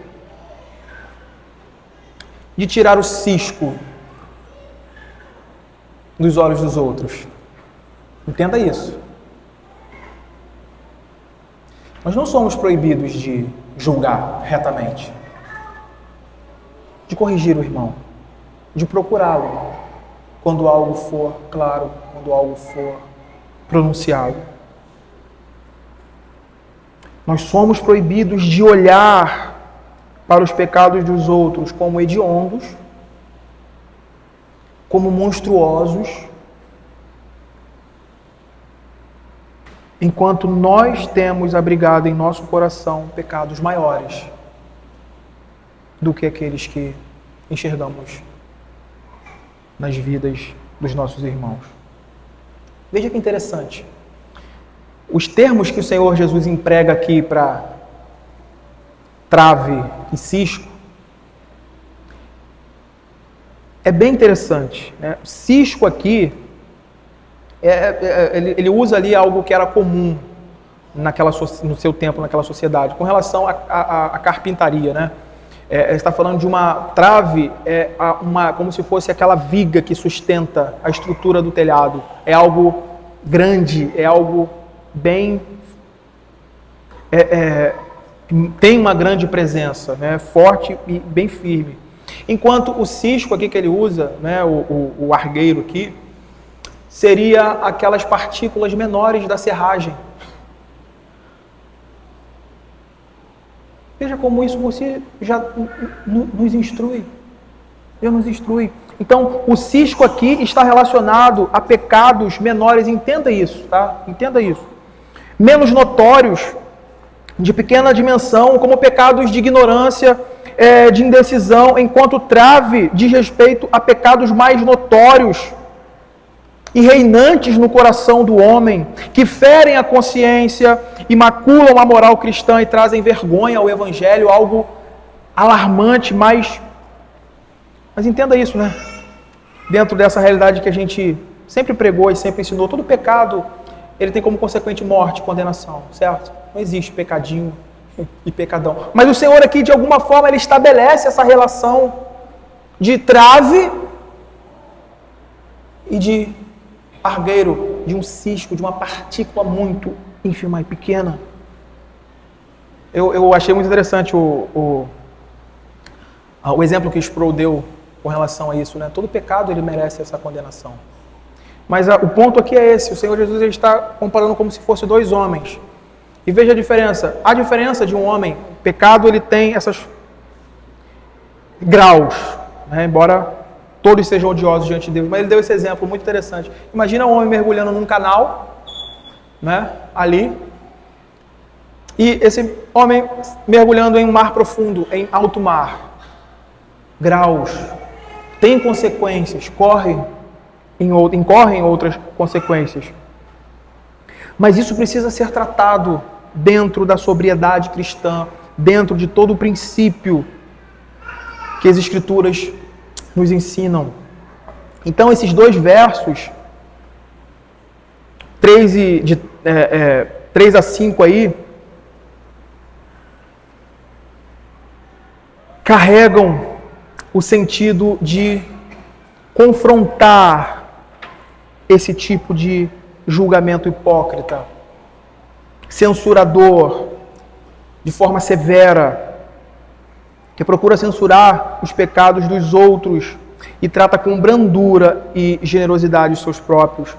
de tirar o cisco nos olhos dos outros. Entenda isso. Nós não somos proibidos de julgar retamente, de corrigir o irmão, de procurá-lo quando algo for claro, quando algo for pronunciado. Nós somos proibidos de olhar para os pecados dos outros como hediondos, como monstruosos, enquanto nós temos abrigado em nosso coração pecados maiores do que aqueles que enxergamos nas vidas dos nossos irmãos. Veja que interessante. Os termos que o Senhor Jesus emprega aqui para trave e cisco é bem interessante, né? Cisco aqui, ele usa ali algo que era comum no seu tempo, naquela sociedade, com relação à carpintaria, né? Ele está falando de uma trave, como se fosse aquela viga que sustenta a estrutura do telhado. É algo grande, é algo bem... tem uma grande presença, né? Forte e bem firme. Enquanto o cisco aqui que ele usa, né? o argueiro aqui, seria aquelas partículas menores da serragem. Veja como isso você já nos instrui. Já nos instrui. Então, o cisco aqui está relacionado a pecados menores. Entenda isso, tá? Entenda isso. Menos notórios, de pequena dimensão, como pecados de ignorância, de indecisão, enquanto trave diz respeito a pecados mais notórios e reinantes no coração do homem, que ferem a consciência e maculam a moral cristã e trazem vergonha ao Evangelho, algo alarmante, mas entenda isso, né? Dentro dessa realidade que a gente sempre pregou e sempre ensinou, todo pecado, ele tem como consequente morte, condenação, certo? Não existe pecadinho e pecadão. Mas o Senhor aqui, de alguma forma, ele estabelece essa relação de trave e de argueiro, de um cisco, de uma partícula muito ínfima e pequena. Eu achei muito interessante o exemplo que Sproul deu com relação a isso, né? Todo pecado ele merece essa condenação. Mas o ponto aqui é esse: o Senhor Jesus ele está comparando como se fossem dois homens. E veja a diferença. A diferença de um homem, pecado ele tem esses graus, né? Embora todos sejam odiosos diante de Deus, mas ele deu esse exemplo muito interessante. Imagina um homem mergulhando num canal, né? Ali, e esse homem mergulhando em um mar profundo, em alto mar. Graus, tem consequências, incorrem outras consequências. Mas isso precisa ser tratado dentro da sobriedade cristã, dentro de todo o princípio que as Escrituras nos ensinam. Então, esses dois versos, 3 a 5 aí, carregam o sentido de confrontar esse tipo de julgamento hipócrita, censurador, de forma severa, que procura censurar os pecados dos outros e trata com brandura e generosidade os seus próprios.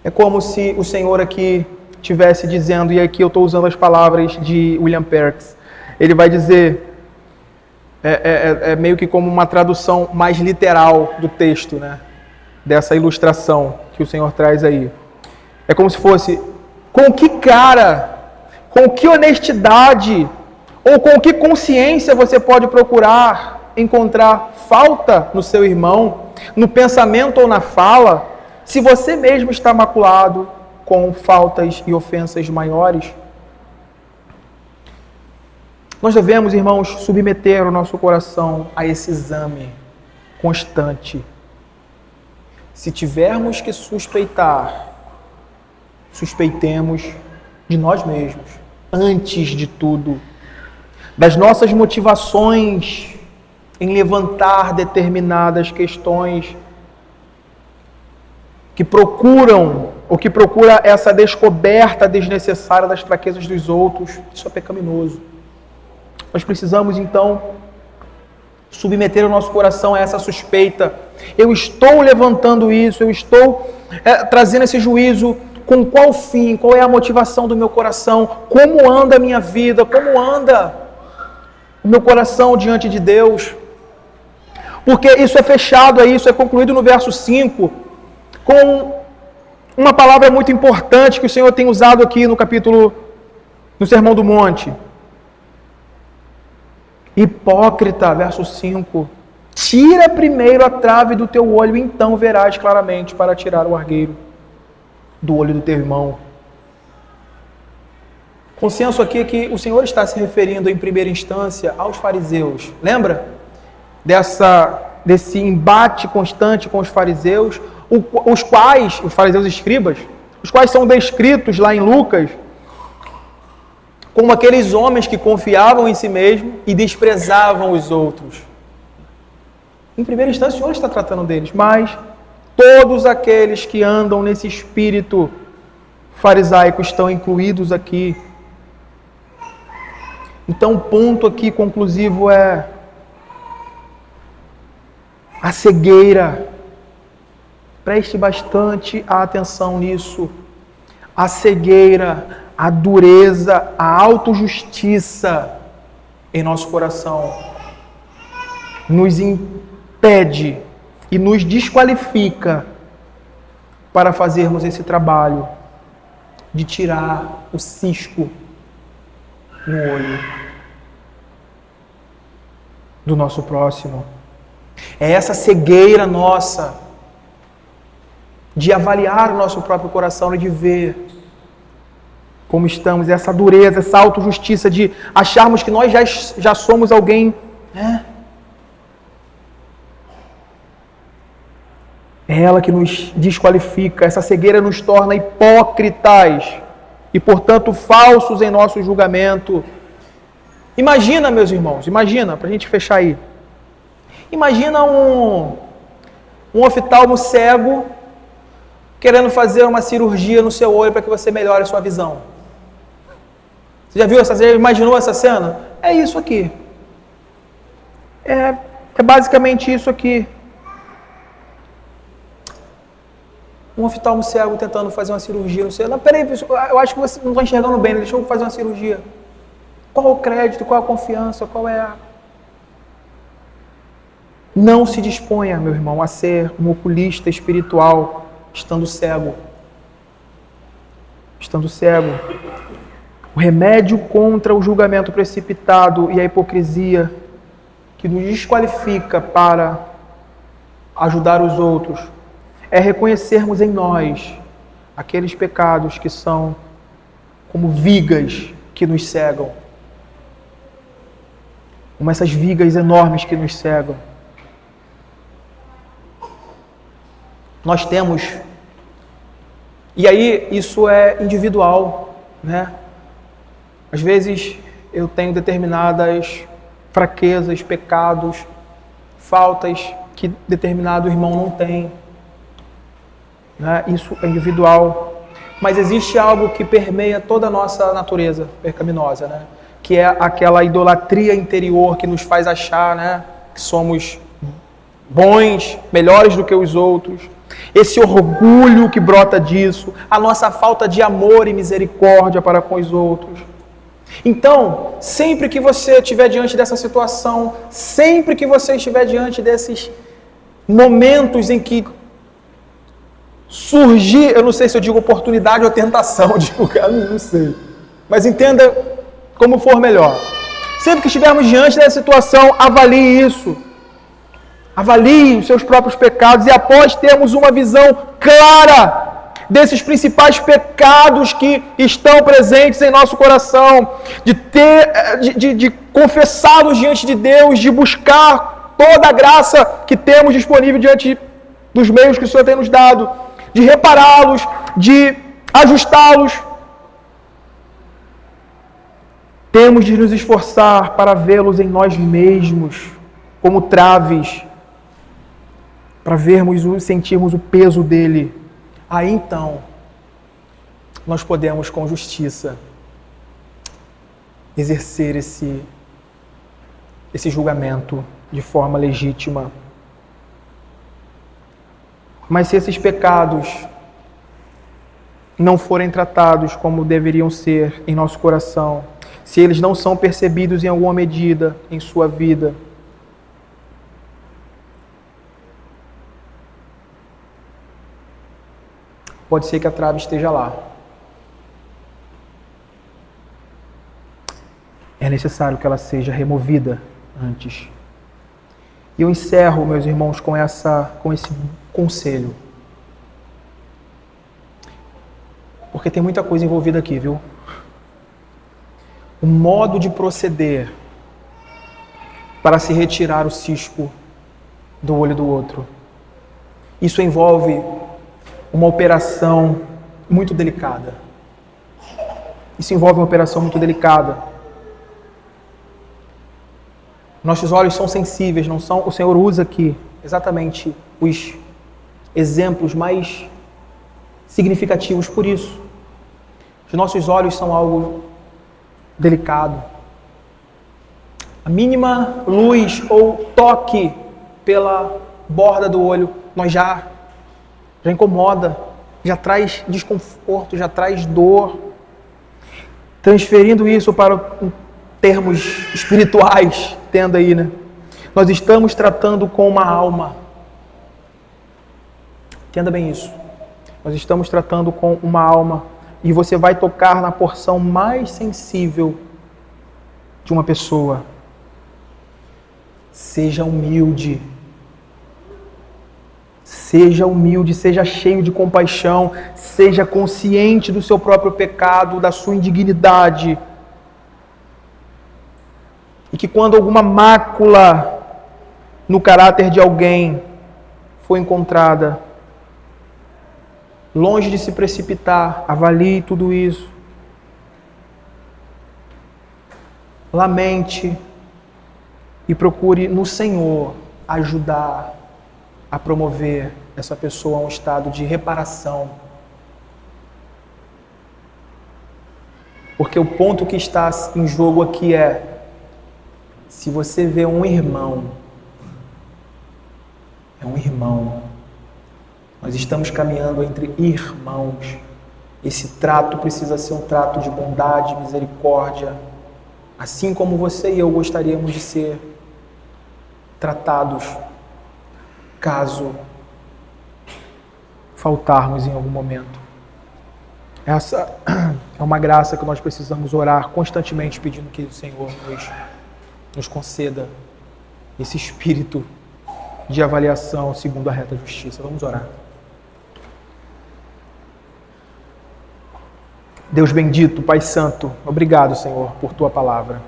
É como se o Senhor aqui estivesse dizendo, e aqui eu estou usando as palavras de William Perks, ele vai dizer, meio que como uma tradução mais literal do texto, né? Dessa ilustração que o Senhor traz aí. É como se fosse, com que cara, com que honestidade, ou com que consciência você pode procurar encontrar falta no seu irmão, no pensamento ou na fala, se você mesmo está maculado com faltas e ofensas maiores? Nós devemos, irmãos, submeter o nosso coração a esse exame constante. Se tivermos que suspeitar, suspeitemos de nós mesmos, antes de tudo, das nossas motivações em levantar determinadas questões que procura essa descoberta desnecessária das fraquezas dos outros, isso é pecaminoso. Nós precisamos, então, submeter o nosso coração a essa suspeita. Eu estou levantando isso, eu estou trazendo esse juízo com qual fim? Qual é a motivação do meu coração? Como anda a minha vida? Como anda o meu coração diante de Deus? Porque isso é fechado aí, isso é concluído no verso 5, com uma palavra muito importante que o Senhor tem usado aqui no Sermão do Monte. Hipócrita, verso 5. Tira primeiro a trave do teu olho, então verás claramente para tirar o argueiro do olho do teu irmão. Consenso aqui é que o Senhor está se referindo em primeira instância aos fariseus. Lembra desse embate constante com os fariseus, os fariseus escribas, os quais são descritos lá em Lucas como aqueles homens que confiavam em si mesmos e desprezavam os outros. Em primeira instância, o Senhor está tratando deles, mas todos aqueles que andam nesse espírito farisaico estão incluídos aqui. Então, o ponto aqui conclusivo é a cegueira. Preste bastante atenção nisso. A cegueira, a dureza, a autojustiça em nosso coração nos impede e nos desqualifica para fazermos esse trabalho de tirar o cisco no olho do nosso próximo. É essa cegueira nossa de avaliar o nosso próprio coração e de ver como estamos, essa dureza, essa autojustiça de acharmos que nós já somos alguém, né? É ela que nos desqualifica, essa cegueira nos torna hipócritas e, portanto, falsos em nosso julgamento. Imagina, meus irmãos, para a gente fechar aí. Imagina um oftalmo cego querendo fazer uma cirurgia no seu olho para que você melhore a sua visão. Você já imaginou essa cena? É isso aqui. É basicamente isso aqui. Um oftalmo cego tentando fazer uma cirurgia no seu olho. Não, peraí, eu acho que você não está enxergando bem, deixa eu fazer uma cirurgia. Qual o crédito, qual a confiança, qual é a... Não se disponha, meu irmão, a ser um oculista espiritual, estando cego. Estando cego. O remédio contra o julgamento precipitado e a hipocrisia que nos desqualifica para ajudar os outros é reconhecermos em nós aqueles pecados que são como vigas que nos cegam. Como essas vigas enormes que nos cegam. Nós temos, e aí isso é individual, né? Às vezes eu tenho determinadas fraquezas, pecados, faltas que determinado irmão não tem, né? Isso é individual, mas existe algo que permeia toda a nossa natureza pecaminosa, né? Que é aquela idolatria interior que nos faz achar, né, que somos bons, melhores do que os outros. Esse orgulho que brota disso, a nossa falta de amor e misericórdia para com os outros. Então, sempre que você estiver diante dessa situação, sempre que você estiver diante desses momentos em que surgir, eu não sei se eu digo oportunidade ou tentação, não sei, mas entenda como for melhor. Sempre que estivermos diante dessa situação, avalie isso. Avalie os seus próprios pecados e após termos uma visão clara desses principais pecados que estão presentes em nosso coração, de confessá-los diante de Deus, de buscar toda a graça que temos disponível diante dos meios que o Senhor tem nos dado, de repará-los, de ajustá-los. Temos de nos esforçar para vê-los em nós mesmos, como traves, para vermos e sentirmos o peso dele aí então nós podemos com justiça exercer esse julgamento de forma legítima. Mas se esses pecados não forem tratados como deveriam ser em nosso coração, se eles não são percebidos em alguma medida em sua vida, pode ser que a trave esteja lá. É necessário que ela seja removida antes. E eu encerro, meus irmãos, com esse conselho. Porque tem muita coisa envolvida aqui, viu? O modo de proceder para se retirar o cisco do olho do outro. Isso envolve uma operação muito delicada. Nossos olhos são sensíveis, não são? O Senhor usa aqui exatamente os exemplos mais significativos por isso. Os nossos olhos são algo delicado. A mínima luz ou toque pela borda do olho, nós já incomoda, já traz desconforto, já traz dor. Transferindo isso para termos espirituais, entenda aí, né? Nós estamos tratando com uma alma. Entenda bem isso. Nós estamos tratando com uma alma e você vai tocar na porção mais sensível de uma pessoa. Seja humilde. Seja humilde, seja cheio de compaixão, seja consciente do seu próprio pecado, da sua indignidade. E que quando alguma mácula no caráter de alguém for encontrada, longe de se precipitar, avalie tudo isso. Lamente e procure no Senhor ajudar a promover essa pessoa a um estado de reparação. Porque o ponto que está em jogo aqui é: se você vê um irmão, é um irmão. Nós estamos caminhando entre irmãos. Esse trato precisa ser um trato de bondade, misericórdia, assim como você e eu gostaríamos de ser tratados, caso faltarmos em algum momento. Essa é uma graça que nós precisamos orar constantemente, pedindo que o Senhor nos conceda esse espírito de avaliação segundo a reta justiça. Vamos orar. Deus bendito, Pai Santo, obrigado, Senhor, por Tua palavra.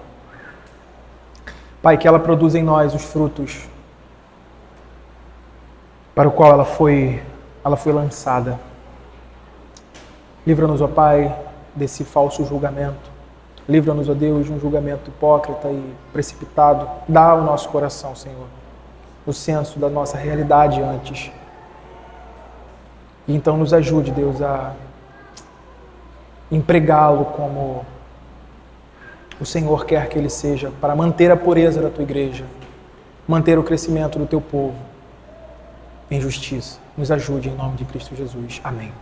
Pai, que ela produza em nós os frutos para o qual ela foi lançada. Livra-nos, ó Pai, desse falso julgamento. Livra-nos, ó Deus, de um julgamento hipócrita e precipitado. Dá ao nosso coração, Senhor, o senso da nossa realidade antes. E então nos ajude, Deus, a empregá-lo como o Senhor quer que ele seja, para manter a pureza da Tua igreja, manter o crescimento do Teu povo em justiça. Nos ajude em nome de Cristo Jesus. Amém.